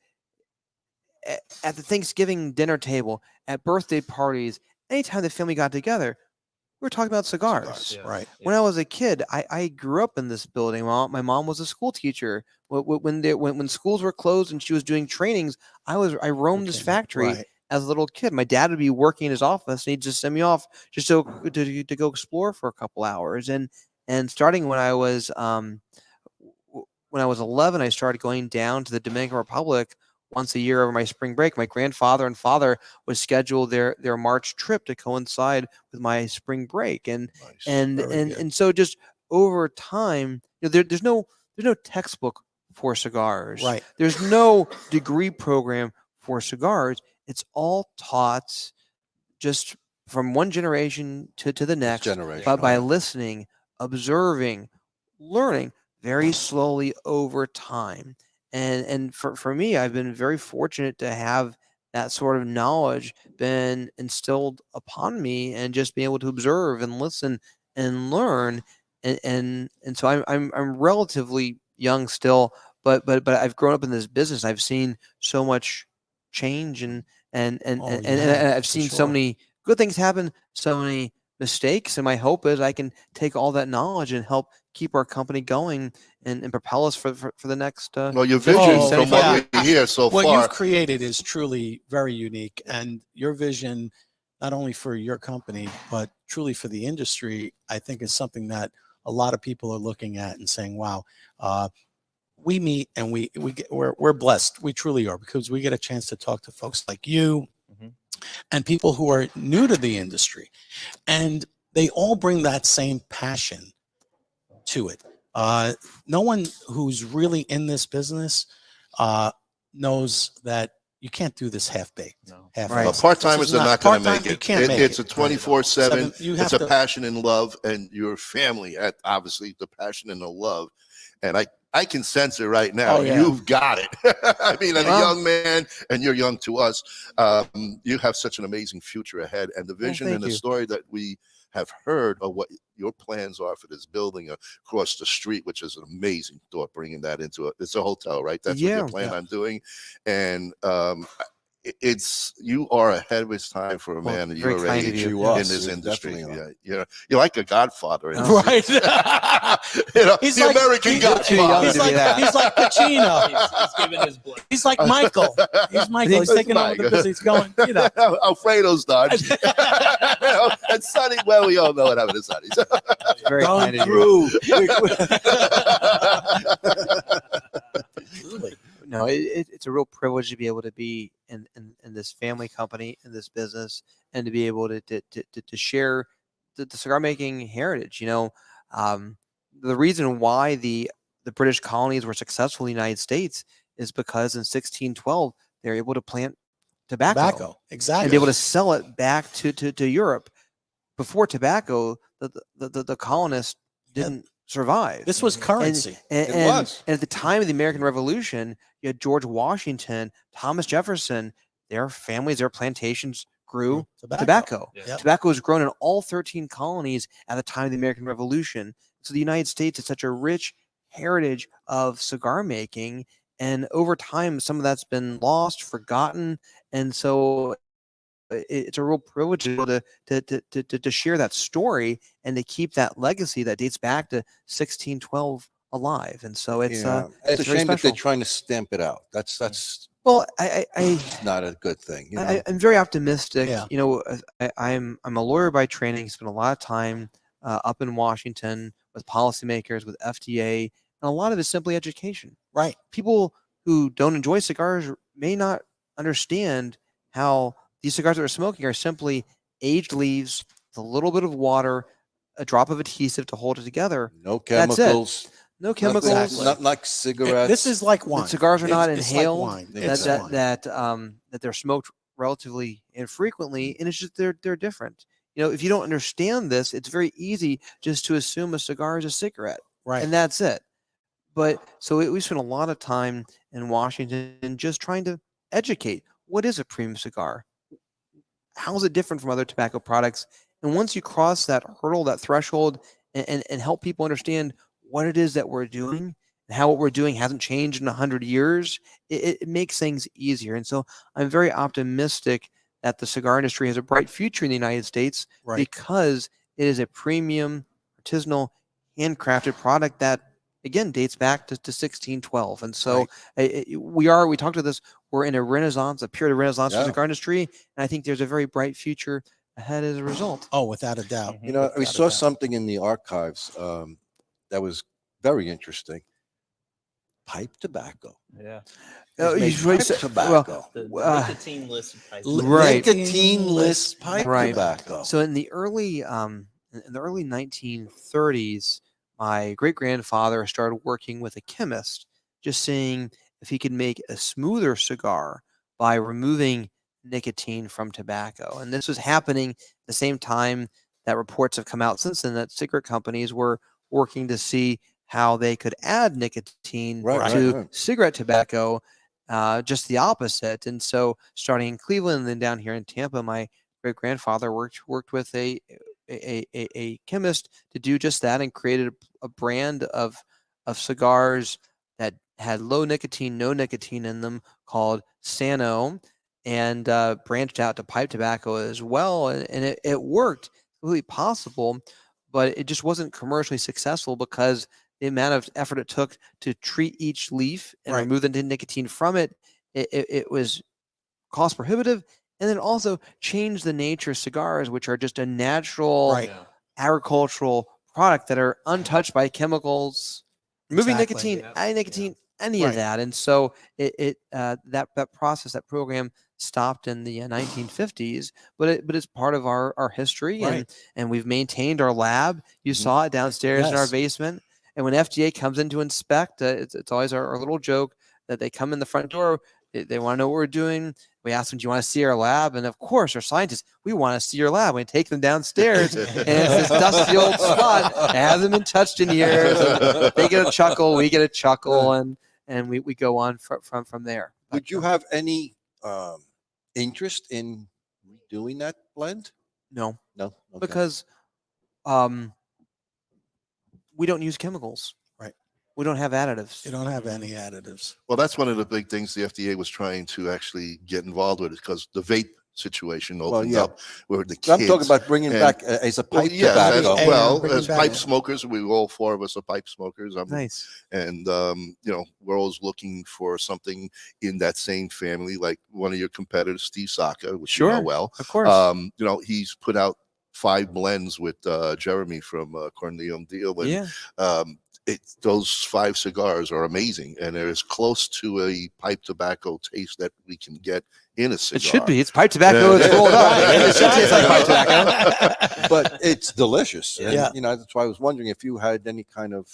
at the Thanksgiving dinner table, at birthday parties, anytime the family got together, we were talking about cigars. Right. When I was a kid, I grew up in this building. My mom was a school teacher. When schools were closed and she was doing trainings, I roamed this factory as a little kid. My dad would be working in his office, and he'd just send me off just to go explore for a couple hours. And starting when I was 11, I started going down to the Dominican Republic once a year over my spring break. My grandfather and father would schedule their March trip to coincide with my spring break, and so just over time, there's no textbook for cigars. Right. There's no degree program for cigars. It's all taught just from one generation to the next, by listening, observing, learning very slowly over time. And for me, I've been very fortunate to have that sort of knowledge been instilled upon me, and just be able to observe and listen and learn. And so I'm relatively young still, but I've grown up in this business. I've seen so much change, and I've seen so many good things happen, so many mistakes. And my hope is I can take all that knowledge and help keep our company going and propel us for the next. Well, your vision from what we hear so far, what you've created is truly very unique, and your vision, not only for your company but truly for the industry, I think is something that a lot of people are looking at and saying, "Wow." We meet and we're blessed. We truly are, because we get a chance to talk to folks like you and people who are new to the industry, and they all bring that same passion to it. No one who's really in this business knows that you can't do this half-baked. Part-timers are not going to make it. It's a 24/7. It's a to, passion and love, and your family, obviously, the passion and the love. And I can sense it right now. Oh, yeah. You've got it. I mean, as a young man, and you're young to us, you have such an amazing future ahead. And the vision and the story that we have heard of what your plans are for this building across the street, which is an amazing thought, bringing that into it's a hotel, right? That's what Yeah. you plan on doing. And it's you are ahead of his time for a Well, man of very your kind of age you. in Yes, this you industry. definitely are. Yeah, you're like a godfather. In Right. you know, He's the like- American he's godfather. to be that. He's like Pacino. He's giving his blood. He's like Michael. He's Michael. He's It's taking over the Mike. business. He's going, you know. Alfredo's done. And Sonny, well, we all know what happened to Sonny. Very kind of Going you. Absolutely. No, it's a real privilege to be able to be in this family company, in this business, and to be able to share the cigar making heritage. You know, the reason why the British colonies were successful in the United States is because in 1612 they were able to plant tobacco. Exactly. And be able to sell it back to Europe. Before tobacco, the colonists didn't survive. This was currency. And at the time of the American Revolution, you had George Washington, Thomas Jefferson, their families, their plantations grew tobacco. Yeah. Tobacco was grown in all 13 colonies at the time of the American Revolution. So the United States is such a rich heritage of cigar making. And over time, some of that's been lost, forgotten. And so it's a real privilege to be able to share that story and to keep that legacy that dates back to 1612 alive. And so it's it's a very shame that special. they're trying to stamp it out. That's Well, not a good thing. You know? I'm very optimistic. Yeah. You know, I'm a lawyer by training. Spent a lot of time up in Washington with policymakers, with FDA, and a lot of it's simply education. Right. People who don't enjoy cigars may not understand how these cigars that we're smoking are simply aged leaves with a little bit of water, a drop of adhesive to hold it together. No That's it. chemicals. No chemicals. Nothing, not like cigarettes. This is like wine. The cigars are not It's inhaled. like wine. That It's wine. that they're smoked relatively infrequently, and it's just they're different. You know, if you don't understand this, it's very easy just to assume a cigar is a cigarette, Right. and that's it. But so we spent a lot of time in Washington just trying to educate. What is a premium cigar? How is it different from other tobacco products? And once you cross that hurdle, that threshold, and help people understand what it is that we're doing and how what we're doing hasn't changed in 100 years, it makes things easier. And so I'm very optimistic that the cigar industry has a bright future in the United States because it is a premium, artisanal, handcrafted product that, again, dates back to 1612. And so we talked about this, we're in a renaissance, a period of renaissance for the cigar industry. And I think there's a very bright future ahead as a result. Oh, without a doubt. You know, we saw something in the archives that was very interesting. Pipe tobacco. Yeah. Tobacco. The nicotine-less pipe. Right. Nicotine-less pipe tobacco. So in the early 1930s, my great grandfather started working with a chemist, just seeing if he could make a smoother cigar by removing nicotine from tobacco. And this was happening at the same time that reports have come out since then that cigarette companies were working to see how they could add nicotine to cigarette tobacco, just the opposite. And so starting in Cleveland and then down here in Tampa, my great grandfather worked with a chemist to do just that and created a brand of cigars that had low nicotine, no nicotine in them called Sano, and branched out to pipe tobacco as well. And it worked, completely possible, but it just wasn't commercially successful because the amount of effort it took to treat each leaf and remove the nicotine from it, it was cost prohibitive. And then also change the nature of cigars, which are just a natural agricultural product that are untouched by chemicals, removing nicotine, adding nicotine, any of that. And so that process, that program stopped in the 1950s, but it's part of our history, and we've maintained our lab. You saw it downstairs in our basement. And when FDA comes in to inspect, it's always our little joke that they come in the front door. They want to know what we're doing. We ask them, do you want to see our lab? And of course, our scientists, we want to see your lab. We take them downstairs, and it's this dusty old spot that hasn't been touched in years. And they get a chuckle, we get a chuckle, and we go on from there. Would you have any interest in doing that blend? No. Okay. Because we don't use chemicals. Right. We don't have additives. You don't have any additives. Well, that's one of the big things the FDA was trying to actually get involved with, because the vape situation opened yeah. up where the kids. I'm talking about bringing and- back as a pipe yes, tobacco. as back. pipe smokers, all four of us are pipe smokers. Nice. And we're always looking for something in that same family, like one of your competitors, Steve Saka, which you know well. Of course. He's put out 5 blends with Jeremy from Cornelium Deal. And, yeah. those 5 cigars are amazing, and they're as close to a pipe tobacco taste that we can get in a cigar. It should be. It's pipe tobacco. It's rolled up. It should taste like pipe tobacco. But it's delicious. And, Yeah. that's why I was wondering if you had any kind of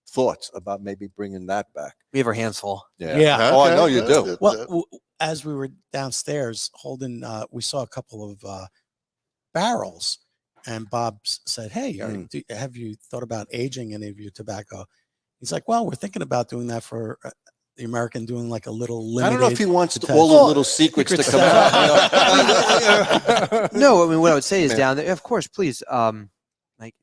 thoughts about maybe bringing that back. We have our hands full. Yeah. Oh, I know you do. Well, as we were downstairs holding, we saw a couple of barrels, and Bob said, "Hey, have you thought about aging any of your tobacco?" He's like, "Well, we're thinking about doing that for the American, doing like a little limited." I don't know if he wants test. all the little secrets to come out. No, I mean, what I would say is down there, of course, please, like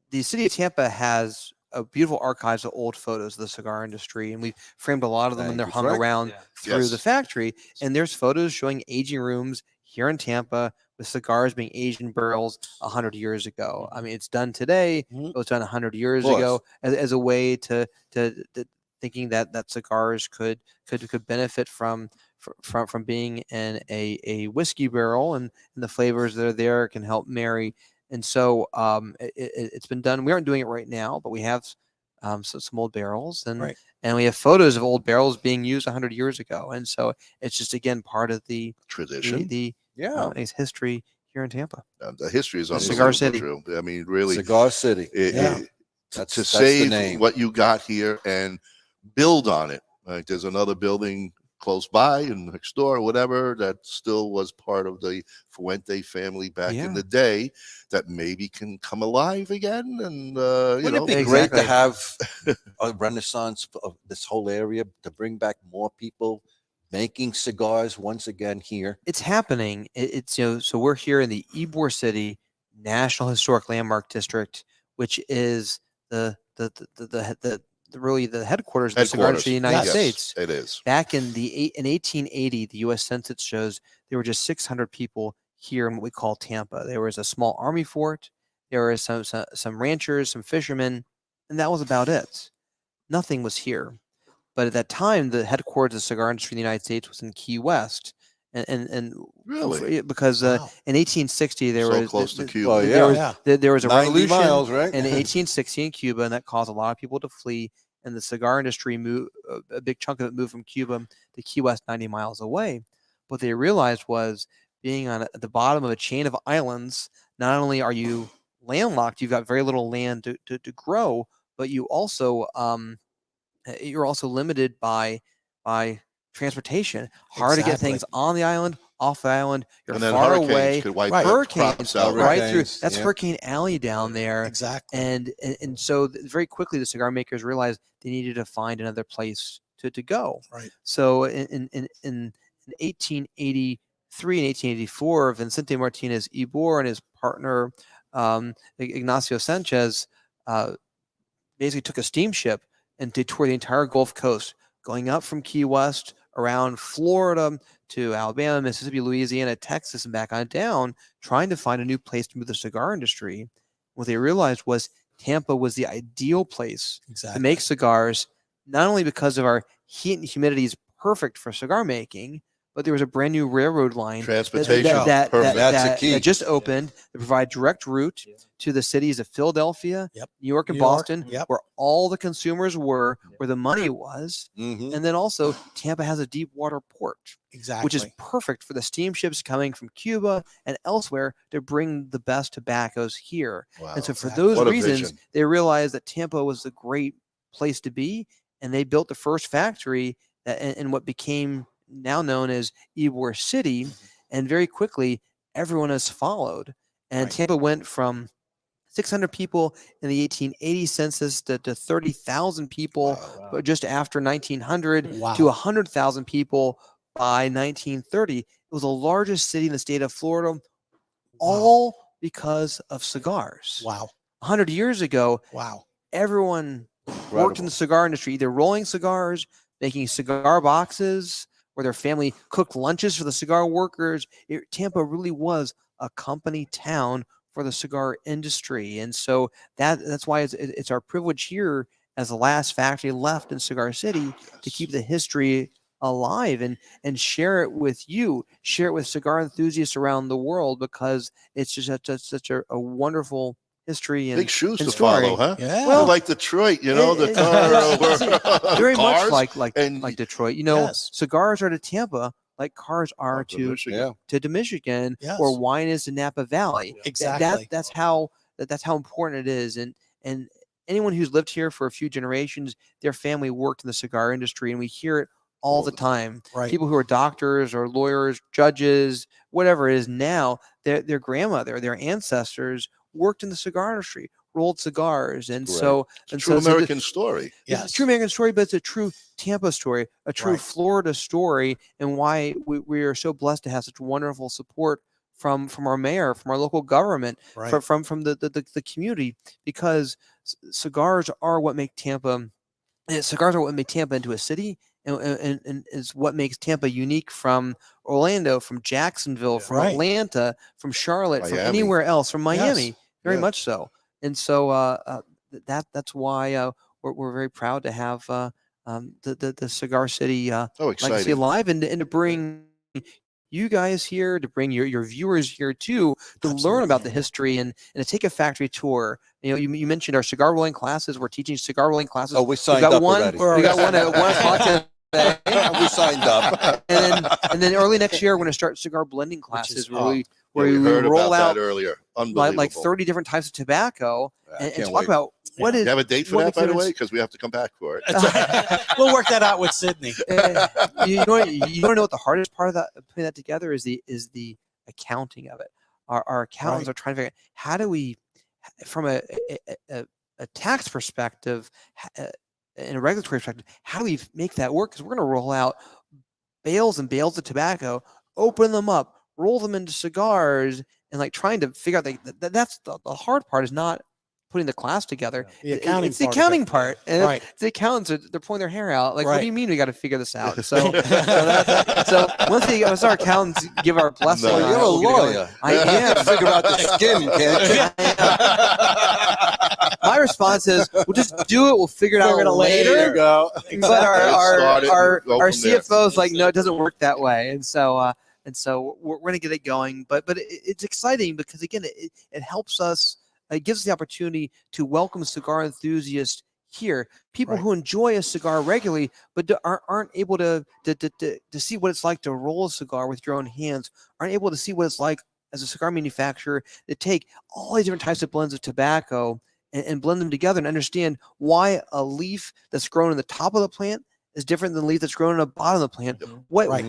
the city of Tampa has a beautiful archives of old photos of the cigar industry, and we've framed a lot of them, and they're hung around through the factory. And there's photos showing aging rooms here in Tampa with cigars being aged in barrels 100 years ago. I mean, it's done today. It was done 100 years ago as a way to thinking that cigars could benefit from being in a whiskey barrel, and the flavors that are there can help marry. And so it's been done. We aren't doing it right now, but we have some old barrels, and we have photos of old barrels being used 100 years ago. And so it's just, again, part of the tradition, it's history here in Tampa. The history is on Cigar City. True. I mean, really, Cigar City. To save what you got here and build on it. Like, there's another building close by and next door or whatever that still was part of the Fuente family back in the day that maybe can come alive again. And wouldn't it be great to have a renaissance of this whole area, to bring back more people making cigars once again here? It's happening. It's so we're here in the Ybor City National Historic Landmark District, which is really the headquarters of the cigar industry in the United States. It is. Back in 1880, the U.S. Census shows there were just 600 people here in what we call Tampa. There was a small army fort. There were some ranchers, some fishermen, and that was about it. Nothing was here. But at that time, the headquarters of the cigar industry in the United States was in Key West. And really, because in 1860 there was close to Cuba. There was a 90 revolution miles, right? in 1860 in Cuba, and that caused a lot of people to flee. And the cigar industry moved, a big chunk of it moved from Cuba to Key West, 90 miles away. What they realized was, being at the bottom of a chain of islands, not only are you landlocked, you've got very little land to grow, but you also you're also limited by transportation. Hard to get things on the island, off the island. You're far away. Hurricanes right through. That's Hurricane Alley down there. Exactly. And so very quickly the cigar makers realized they needed to find another place to go. Right. So in 1883 and 1884, Vicente Martinez Ybor and his partner Ignacio Sanchez basically took a steamship and they toured the entire Gulf Coast, going up from Key West around Florida to Alabama, Mississippi, Louisiana, Texas, and back on down, trying to find a new place to move the cigar industry. What they realized was Tampa was the ideal place to make cigars, not only because of our heat and humidity is perfect for cigar making, but there was a brand new railroad line that just opened to provide direct route to the cities of Philadelphia, New York, and Boston, where all the consumers were, where the money was. And then also Tampa has a deep water port, which is perfect for the steamships coming from Cuba and elsewhere to bring the best tobaccos here. And so for those reasons, they realized that Tampa was a great place to be, and they built the first factory in what became now known as Ybor City, and very quickly everyone has followed. And Tampa went from 600 people in the 1880 census to 30,000 people just after 1900 to 100,000 people by 1930. It was the largest city in the state of Florida, all because of cigars. Wow. 100 years ago, Wow. everyone worked in the cigar industry, either rolling cigars, making cigar boxes, or their family cooked lunches for the cigar workers. Tampa really was a company town for the cigar industry. And so that's why it's our privilege here as the last factory left in Cigar City to keep the history alive and share it with you, share it with cigar enthusiasts around the world, because it's just such a wonderful history and big shoes and to story. follow, huh? Yeah. Well, like Detroit, you know, the car, very cars much like Detroit. You know, Yes. cigars are to Tampa like cars are to to Michigan. to Michigan, Yes. or wine is to Napa Valley. Exactly. That's how important it is. And anyone who's lived here for a few generations, their family worked in the cigar industry, and we hear it all the time. Right. People who are doctors or lawyers, judges, whatever it is now, their grandmother, their ancestors worked in the cigar industry, rolled cigars, and Correct. so It's a true American story. It's a true American story, but it's a true Tampa story, a true Right. Florida story, and why we are so blessed to have such wonderful support from our mayor, from our local government, Right. from the community, because cigars are what make Tampa. Cigars are what make Tampa into a city, and is what makes Tampa unique from Orlando, from Jacksonville, from Right. Atlanta, from Charlotte, from Miami. anywhere else, from Miami, Yes. very Yes. much so. And so that's why we're very proud to have the Cigar City Oh, Legacy exciting. alive, and to bring you guys here, to bring your viewers here too, to learn about the history and to take a factory tour. You know, you mentioned our cigar rolling classes. We're teaching cigar rolling classes. Oh, we signed got up one. already. We got one at 1 o'clock today. We signed up. And then early next year, we're going to start cigar blending classes where we heard roll about out that earlier. Unbelievable. like 30 different types of tobacco and can't talk wait. about what is. You have a date for what that, by the exhibits- way? Because we have to come back for it. We'll work that out with Sydney. You want to know what the hardest part of that, putting that together, is the accounting of it. Our accountants are trying to figure out, how do we, from a tax perspective, in a regulatory perspective, how do we make that work? Because we're going to roll out bales and bales of tobacco, open them up, roll them into cigars, and like trying to figure out that's the hard part, is not putting the class together. The accounting It's the part of accounting it. part. And Right. the accountants they're pulling their hair out. Like, what do Right. you mean we got to figure this out? So once our accountants give our blessing, No, on You're it, a we're gonna go- lawyer. I am. Figure out the skin, can't you? My response is, we'll just do it. We'll figure it out later. There you go. But Get started and our go from there. CFO's like, no, it doesn't work that way. And so we're going to get it going. But it's exciting because, again, it helps us. It gives us the opportunity to welcome cigar enthusiasts here, people who enjoy a cigar regularly, but aren't able to see what it's like to roll a cigar with your own hands, aren't able to see what it's like as a cigar manufacturer to take all these different types of blends of tobacco and blend them together and understand why a leaf that's grown in the top of the plant is different than leaf that's grown in the bottom of the plant.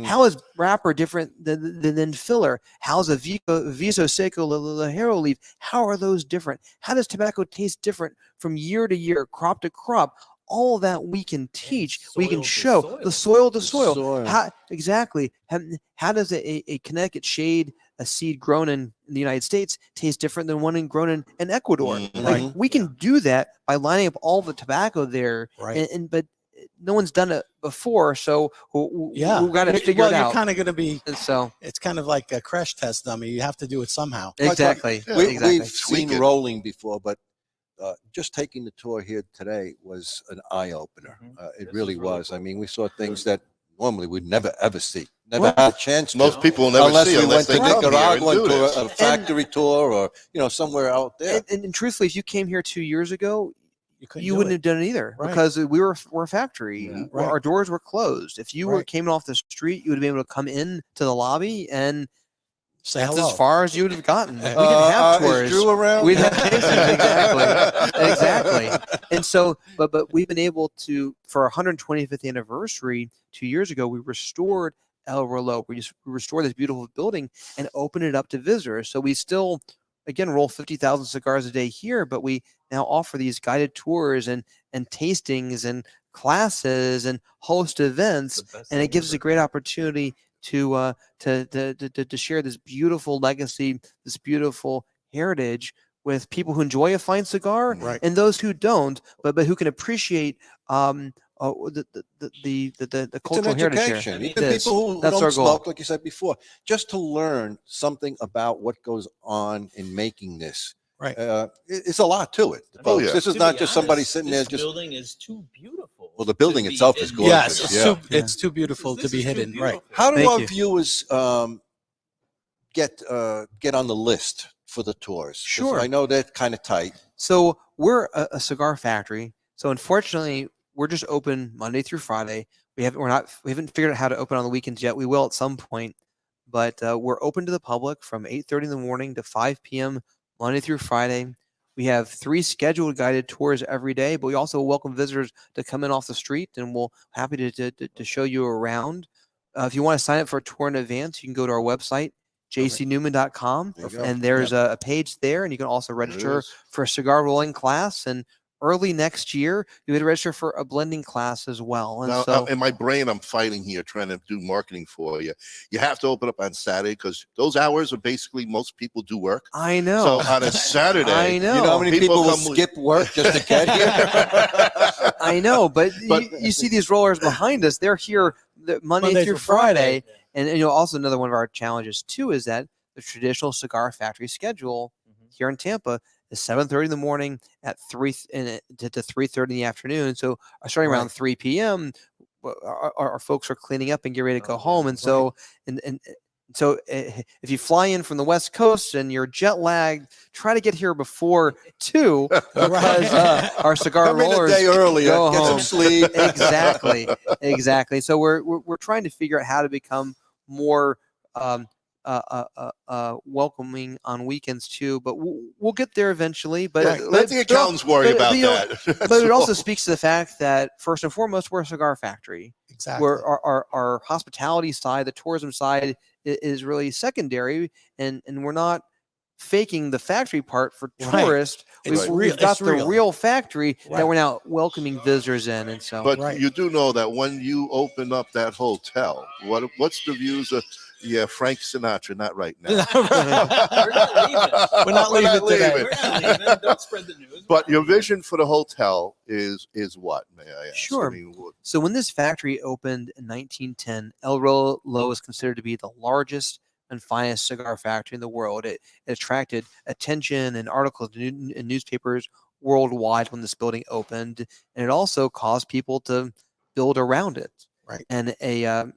How is wrapper different than filler? How's a Viso Seco Ligero leaf? How are those different? How does tobacco taste different from year to year, crop to crop? All of that we can teach, we can show. The soil to soil. How exactly? How does a Connecticut shade, a seed grown in the United States, taste different than one grown in Ecuador? Like, we can do that by lining up all the tobacco there. Right. But no one's done it before, so we got to figure it out. You're kind of going to be. And so it's kind of like a crash test dummy. You have to do it somehow. Exactly. We've seen rolling before, but just taking the tour here today was an eye opener. It really was. I mean, we saw things that normally we'd never ever see. Never had a chance to. Most people will never unless see we unless went to they come here Nicaragua and do to this. a factory tour, or somewhere out there. And truthfully, if you came here 2 years ago, couldn't you do wouldn't it. have done it either, Right. because we're a factory. Right. Our doors were closed. If you Right. came off the street, you would have been able to come in to the lobby, and Say that's hello. as far as you would have gotten. We didn't have tours. Is Drew around? We didn't have tastings. Exactly. And so, but we've been able to, for our 125th anniversary 2 years ago, we restored El Reloj. We restored this beautiful building and opened it up to visitors. So we still, again, roll 50,000 cigars a day here, but we now offer these guided tours and tastings and classes and host events, and it gives us a great opportunity to share this beautiful legacy, this beautiful heritage with people who enjoy a fine cigar Right. and those who don't, but who can appreciate the It's an cultural heritage education. here. Even It is. people who That's don't our goal. smoke, like you said before, just to learn something about what goes on in making this. Right. It's a lot to it. Oh, folks. yeah. This is To not be just somebody honest, sitting there this just. building is too beautiful. Well, the building to be itself is hidden. gorgeous. Yes, Yeah. it's too beautiful This to be is too hidden. Right. beautiful. How do Thank our you. viewers get on the list for the tours? 'Cause Sure. I know they're kind of tight. So we're a cigar factory. So unfortunately, we're just open Monday through Friday. We haven't figured out how to open on the weekends yet. We will at some point, but we're open to the public from 8:30 in the morning to 5 p.m. Monday through Friday. We have 3 scheduled guided tours every day, but we also welcome visitors to come in off the street, and we'll happy to show you around. If you want to sign up for a tour in advance, you can go to our website, jcnewman.com, There you go. and there's a page there, and you can also register is. for a cigar rolling class. And early next year, you would register for a blending class as well. And Now, so, in my brain, I'm fighting here, trying to do marketing for you. You have to open up on Saturday because those hours are basically most people do work. I know. So on a Saturday, I know. You know how many people will come- skip work just to get here? I know, but, But- you see these rollers behind us. They're here Monday through Friday. And also another one of our challenges too is that the traditional cigar factory schedule here in Tampa is 7:30 in the morning at 3:30 in the afternoon. So starting around 3 p.m., our folks are cleaning up and get ready to go home. And so so if you fly in from the West Coast and you're jet lagged, try to get here before 2 because our cigar Come in a rollers day earlier, go get some home. sleep. Exactly. So we're trying to figure out how to become more welcoming on weekends too, but we'll get there eventually. But let the accountants worry about that. But it also speaks to the fact that first and foremost, we're a cigar factory. Exactly. Where our hospitality side, the tourism side is really secondary, and we're not faking the factory part for Right. tourists. It's We've real. got It's the real. real factory Right. that we're now welcoming visitors in, and so. But Right. you do know that when you open up that hotel, what's the views of? Yeah, Frank Sinatra, not right now. We're not leaving. We're not leaving today. We're not leaving. Don't spread the news. But your vision for the hotel is what, may I ask? Sure. I mean, So when this factory opened in 1910, El Rolo is considered to be the largest and finest cigar factory in the world. It attracted attention and articles in newspapers worldwide when this building opened, and it also caused people to build around it. Right. And a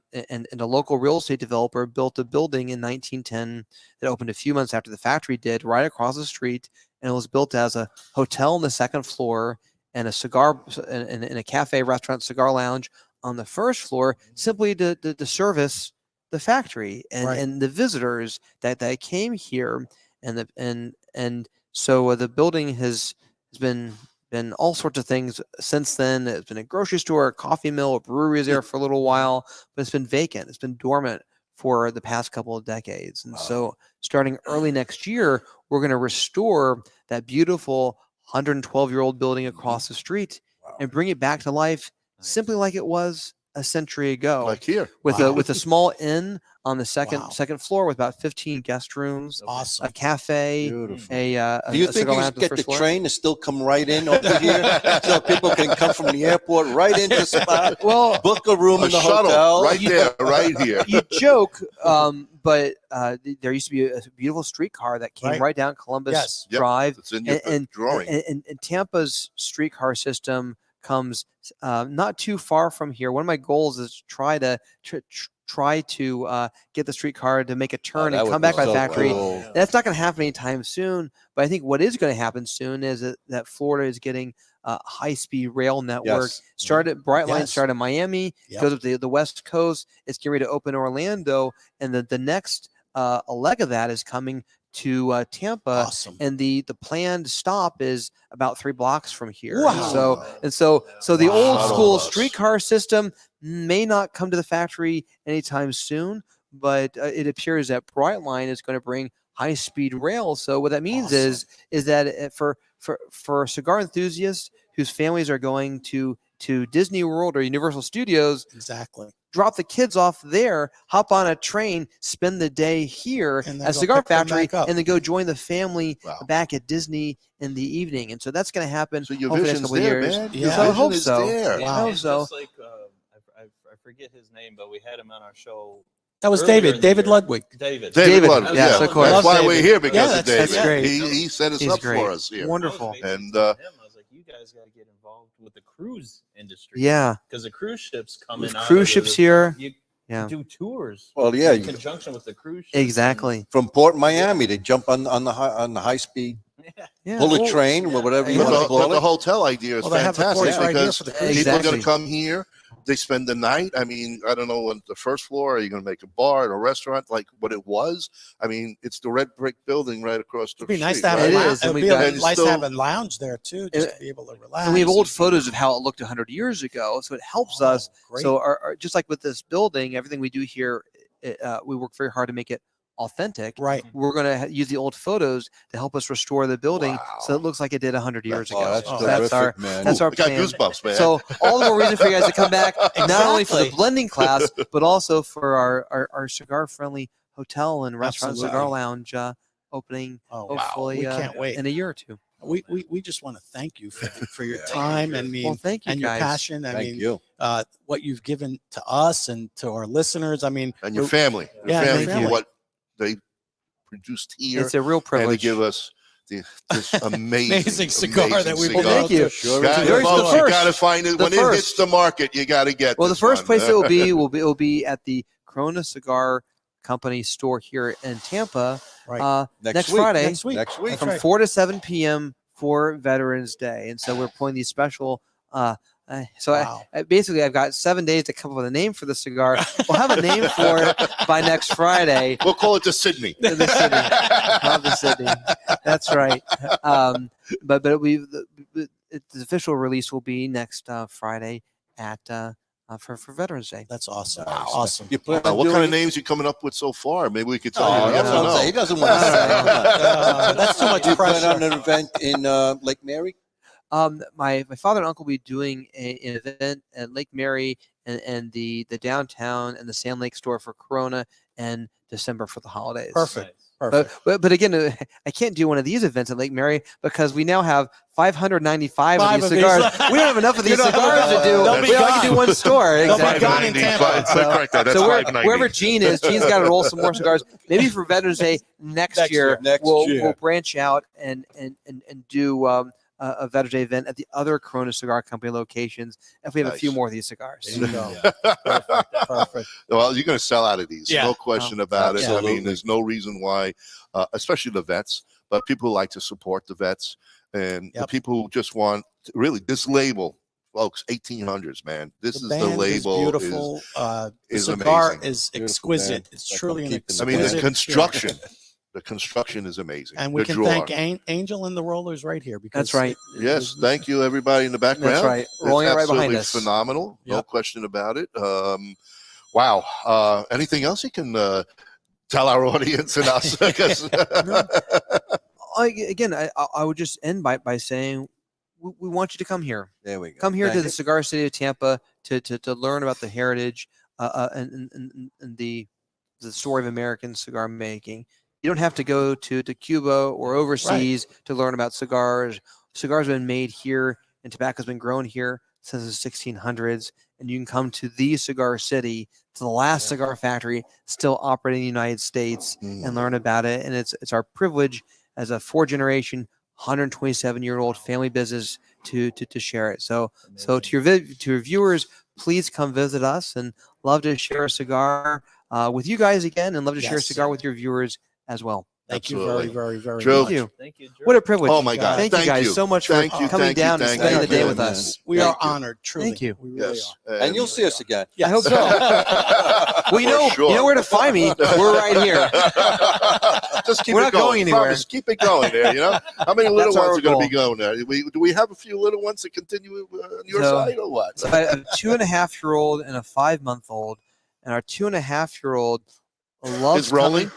local real estate developer built a building in 1910 that opened a few months after the factory did, right across the street, and it was built as a hotel on the second floor and a cigar and a cafe, restaurant, cigar lounge on the first floor, simply to service the factory and the visitors that came here, and so the building has been all sorts of things since then. It's been a grocery store, a coffee mill, a brewery is there for a little while, but it's been vacant. It's been dormant for the past couple of decades. And so starting early next year, we're going to restore that beautiful 112-year-old building across the street and bring it back to life simply like it was a century ago. like here. With a small inn on the second floor with about 15 guest rooms, Awesome. a cafe, Beautiful. a Do you a think cigar you lounge should on the get the first floor. train to still come right in over here so people can come from the airport right into the spot? Well, Book a room A in the shuttle hotel. right there, right here. you joke, but there used to be a beautiful streetcar that came Right. right down Columbus Yes. Yep. Drive, It's in your drawing. and Tampa's streetcar system comes not too far from here. One of my goals is try to get the streetcar to make a turn that and would come be back by the so factory. cool. That's not going to happen anytime soon, but I think what is going to happen soon is that Florida is getting a high-speed rail network. Yes. Started Bright Line Yes. started in Miami, Yep. goes up to the West Coast. It's getting ready to open Orlando, and the next a leg of that is coming to Tampa. Awesome. And the planned stop is about 3 blocks from here. Wow. So the Wow. old school Shuttle bus. streetcar system may not come to the factory anytime soon, but it appears that Bright Line is going to bring high-speed rail. So what that means is that for cigar enthusiasts whose families are going to Disney World or Universal Studios, Exactly. drop the kids off there, hop on a train, spend the day here And then at go Cigar pick them Factory, back up. and then go join the family Wow. back at Disney in the evening. And so that's going to happen. So your hopefully next vision's couple of there, years. man. Yeah. Your So I vision hope is so. there. Wow. Wow. It's So- just like I forget his name, but we had him on our show. That was earlier David. in the David year. Ludwig. David. David, Ludwig, yes, yeah. of course. That's why Love we're David. here because Yeah, of that's David. great. He set us He's up great. for us here. Wonderful. And, I was like, you guys got to get involved with the cruise industry. Yeah. Because the cruise ships come With in. out cruise of ships the- here. You Yeah. do tours. Well, yeah, in you- conjunction with the cruise ships. Exactly. From Port Miami, they jump on the high speed Yeah. bullet Well, train, or whatever you but want to the, call but the it. hotel idea is Well, they have the fantastic ports right here because for the people cruise. are going Exactly. to come here. They spend the night. I mean, I don't know on the first floor. Are you going to make a bar and a restaurant like what it was? I mean, it's the red brick building right across the It'd be nice street, to have right? It a lounge. is, and It'd we've be got- nice to still- have a lounge there too, just to be able to relax. And we have old photos of how it looked 100 years ago, so it helps us. Great. So, just like with this building, everything we do here, we work very hard to make it authentic. Right. We're going to use the old photos to help us restore the building so it looks like it did 100 years Oh, ago. that's So terrific, our man. that's our I got plan. goosebumps, man. So all the more reason for you guys to come back, not only for the Exactly. blending class, but also for our cigar friendly hotel and restaurant and cigar Absolutely. lounge opening Oh, wow. hopefully We can't wait. in a year or two. We just want to thank you for your time and Well, thank you and your guys. passion. I Thank mean, you. what you've given to us and to our listeners. I mean, and your we're- family, your Yeah, family thank you. for what they produced here It's a real and to privilege. give us this amazing cigar that we cigar. brought Thank you. Sure. Gotta- There's the folks, you first. got to find it The when it first. hits the market. You got to get. Well, the this first one. place it will be at the Corona Cigar Company store here in Tampa Right. next week. Friday Next week. Next week. That's from right. 4 to 7 p.m. for Veterans Day. And so we're pulling these special. Wow. Basically, I've got 7 days to come up with a name for the cigar. We'll have a name for it by next Friday. We'll call it the Sydney. The Sydney. Love the Sydney. That's right. But the official release will be next Friday at for Veterans Day. That's awesome. Nice. Awesome. You plan on What kind doing- of names you coming up with so far? Maybe we could tell Oh, you. that's Yes what or I'm saying. He no? doesn't want to say. That's too much Do you plan pressure. on an event in Lake Mary? My father and uncle will be doing an event at Lake Mary and the downtown and the Sand Lake store for Corona and December for the holidays. Perfect. Perfect. But again, I can't do one of these events at Lake Mary because we now have 595 of these cigars. We don't have enough of these don't have cigars to enough. do. They'll We be only can do gone. one store. They'll be Exactly. gone in Tampa. Correct that. That's So 590. wherever Gene is, Gene's got to roll some more cigars. Maybe for Veterans Day next year, Next we'll year. we'll branch out and do a Veterans Day event at the other Corona Cigar Company locations if we have a few Nice. more of these cigars. There you go. Perfect. Well, you're going to sell out of these. Yeah. No question about it. I absolutely. mean, there's no reason why, especially the vets, but people who like to support the vets and the Yep. people who just want really this label, folks, 1800s, man. This is the band label. is beautiful. The is cigar amazing. is Beautiful exquisite. band. It's Like truly I'm an keeping I mean, exquisite. the construction. The construction is amazing. And we the can drawer. thank Angel and the Rollers right here because That's right. Yes, thank you, everybody in the background. That's right. It's Rolling it right behind absolutely us. phenomenal. No Yep. question about it. Wow. Anything else you can tell our audience and us? 'Cause- I would just end by saying we want you to come here. There we go. Come here Thank to the you. Cigar City of Tampa to learn about the heritage and the story of American cigar making. You don't have to go to Cuba or overseas to learn about cigars. Cigars have been made here and tobacco's been grown here since the 1600s. And you can come to the Cigar City, to the last cigar factory still operating in the United States and learn about it. And it's our privilege as a 4th-generation, 127-year-old family business to share it. So to your viewers, please come visit us and love to share a cigar with you guys again and love to share a Yes. cigar with your viewers as well. Thank you Absolutely. very, very, very Drew. much. Thank you. Thank you, Drew. What a privilege. Oh, my God. Thank you guys so much Thank for you, coming thank you, down and thank spending you, the day man, with man. us. We Thank are you. honored, truly. Thank you. We really Yes. are. And you'll see us again. Yes. I hope so. Well, you For know, sure. you know where to find me. We're right here. Just keep We're it not going. going anywhere. Promise, keep it going there. You know, how many little That's our ones are going to be goal. going there? Do we have a few little ones to continue on your So- side or what? So I have a 2.5-year-old and a 5-month-old, and our 2.5-year-old loves Is rolling?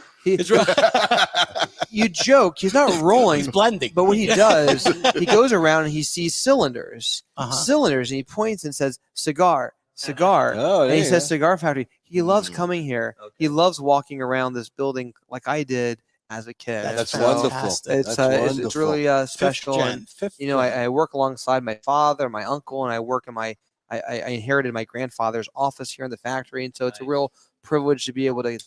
You joke. He's not rolling. He's blending. But what he does, he goes around and he sees cylinders, Uh-huh. cylinders, and he points and says, cigar, cigar. Oh, And he yeah. says Cigar Factory. He loves coming here. Okay. He loves walking around this building like I did as a kid. That's So wonderful. fantastic. It's, That's it's really special. Fifth And, I gen. work alongside my father, my uncle, and I work in I inherited my grandfather's office here in the factory. And so it's a real privilege to be able to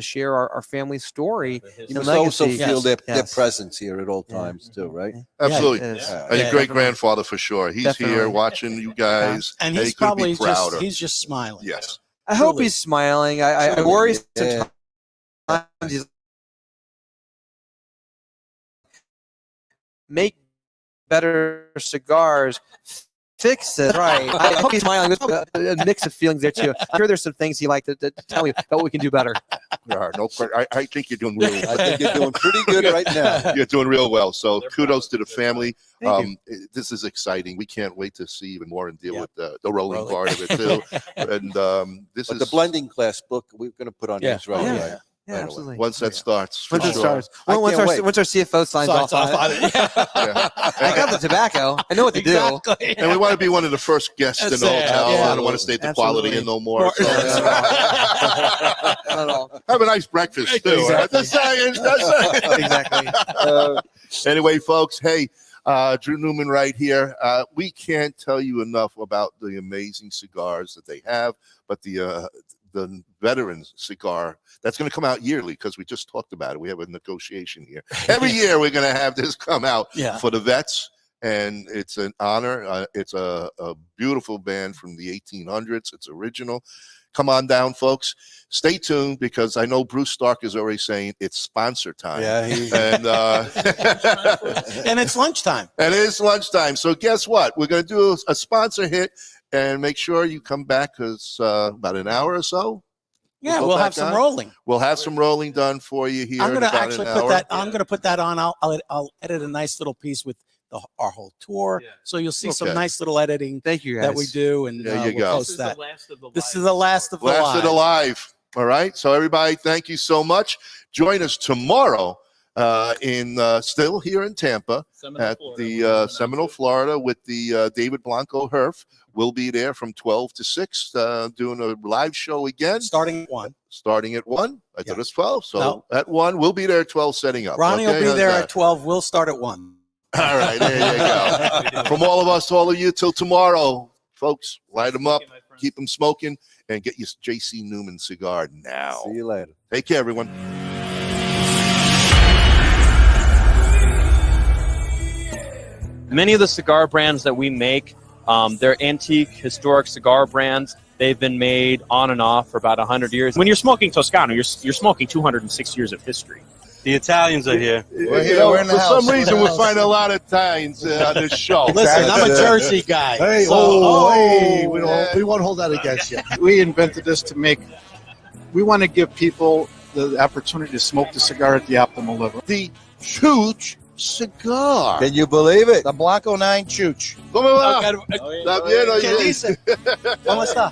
share our family story. You must legacy. also feel their Yes. presence here at all times too, right? Absolutely. Yeah, it is. And your Yeah, great grandfather for sure. He's here Definitely. watching you guys. And he he's couldn't probably be prouder. he's just smiling. Yes. I hope Truly. he's smiling. I worry Yeah. sometimes he's make better cigars. Fix it right. I hope he's smiling. There's a mix of feelings there too. I'm sure there's some things he'd like to tell me about what we can do better. There are no. I think you're doing really. I think you're doing pretty good right now. You're doing real well. So kudos to the family. Thank This is exciting. We can't wait to see even more and deal Yep. with the rolling part of it too. And this But is the blending class book we're going to put on Yeah. these right Yeah. away. Yeah, Right away. absolutely. once that starts. For Once it sure. starts, I once can't wait. our CFO signs off on it. Yeah. I got the tobacco. I know what to do. Exactly. And we want to be one of the first guests in the That's it. hotel. Yeah. I don't want to state the quality in no more. More- So Not at all. have a nice breakfast too. Exactly. Just saying, just saying. Exactly. Anyway, folks, hey, Drew Newman right here. We can't tell you enough about the amazing cigars that they have, but the veterans cigar that's going to come out yearly because we just talked about it. We have a negotiation here. Every year we're going to have this come out Yeah. for the vets, and it's an honor. It's a beautiful band from the 1800s. It's original. Come on down, folks. Stay tuned because I know Bruce Stark is already saying it's sponsor time. Yeah, And And it's lunchtime. and it is lunchtime. So guess what? We're going to do a sponsor hit and make sure you come back because about an hour or so. Yeah, go we'll back have some on. rolling. We'll have some rolling done for you here. I'm in going to about actually an put hour. that. I'm going to put that on. I'll edit a nice little piece with our whole tour. Yeah. So you'll see some Okay. nice little editing Thank you guys. that we do, and There you we'll go. post that. last of the This is the last of the Last of the live. live. All right. So everybody, thank you so much. Join us tomorrow in still here in Tampa at the Seminole, Florida, with the David Blanco Herf. We'll be there from 12 to 6 doing a live show again. Starting at 1. Starting at 1. I Yeah. thought it's 12. So No. at 1, we'll be there at 12 setting up. Ronnie will okay? be How's there that? at 12. We'll start at 1. All right. There you go. From all of us, all of you, till tomorrow, folks, light them up, keep them smoking, and get your J.C. Newman cigar now. See you later. Take care, everyone. Many of the cigar brands that we make, they're antique, historic cigar brands. They've been made on and off for about 100 years. When you're smoking Toscano, you're smoking 206 years of history. The Italians are here. We're for some reason, we're finding a lot of Italians on this show. Listen, I'm a Jersey guy. Hey, so, hey, yeah. we won't hold that against you. We invented this we want to give people the opportunity to smoke the cigar at the optimal level. The Chooch cigar. Can you believe it? The Blanco 9 Chooch. ¿Cómo va? ¿Está bien, ¿Qué oye? dice? ¿Cómo está?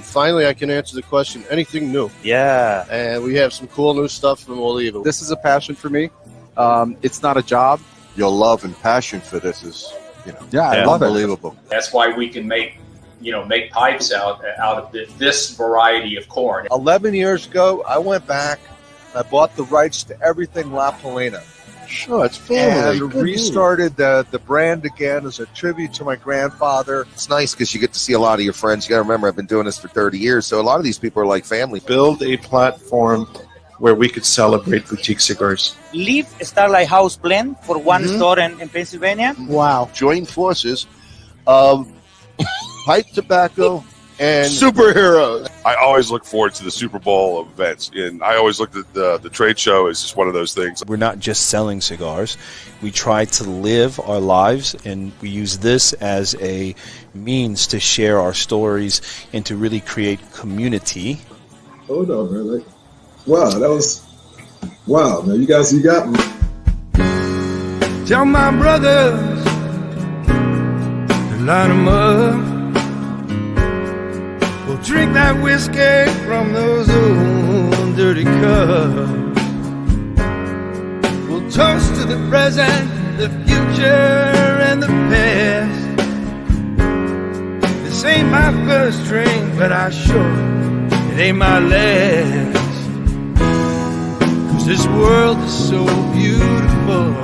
Finally, I can answer the question, anything new. Yeah. And we have some cool new stuff from Olivan. This is a passion for me. It's not a job. Your love and passion for this is, Yeah, I love it. unbelievable. That's why we can make pipes out of this variety of corn. 11 years ago, I went back. I bought the rights to everything La Polina. Sure, it's family. And Good restarted the brand again as a tribute to my grandfather. It's nice because you get to see a lot of your friends. You got to remember, I've been doing this for 30 years, so a lot of these people are like family. Build a platform where we could celebrate boutique cigars. Leave Starlight House blend for one store in Pennsylvania. Wow. Join forces of pipe tobacco and Superheroes. I always look forward to the Super Bowl events, and I always look at the trade show as just one of those things. We're not just selling cigars. We try to live our lives, and we use this as a means to share our stories and to really create community. Hold on, man. Wow, that was... Wow, man, you got me. Tell my brothers to line them up. We'll drink that whiskey from those old dirty cups. We'll toast to the present, the future, and the past. This This ain't my first drink, but I sure it ain't my last. 'Cause this world is so beautiful.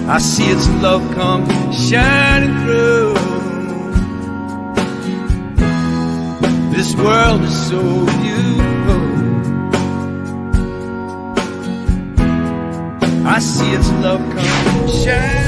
I see its love come shining through. This world is so beautiful. I see its love come shining.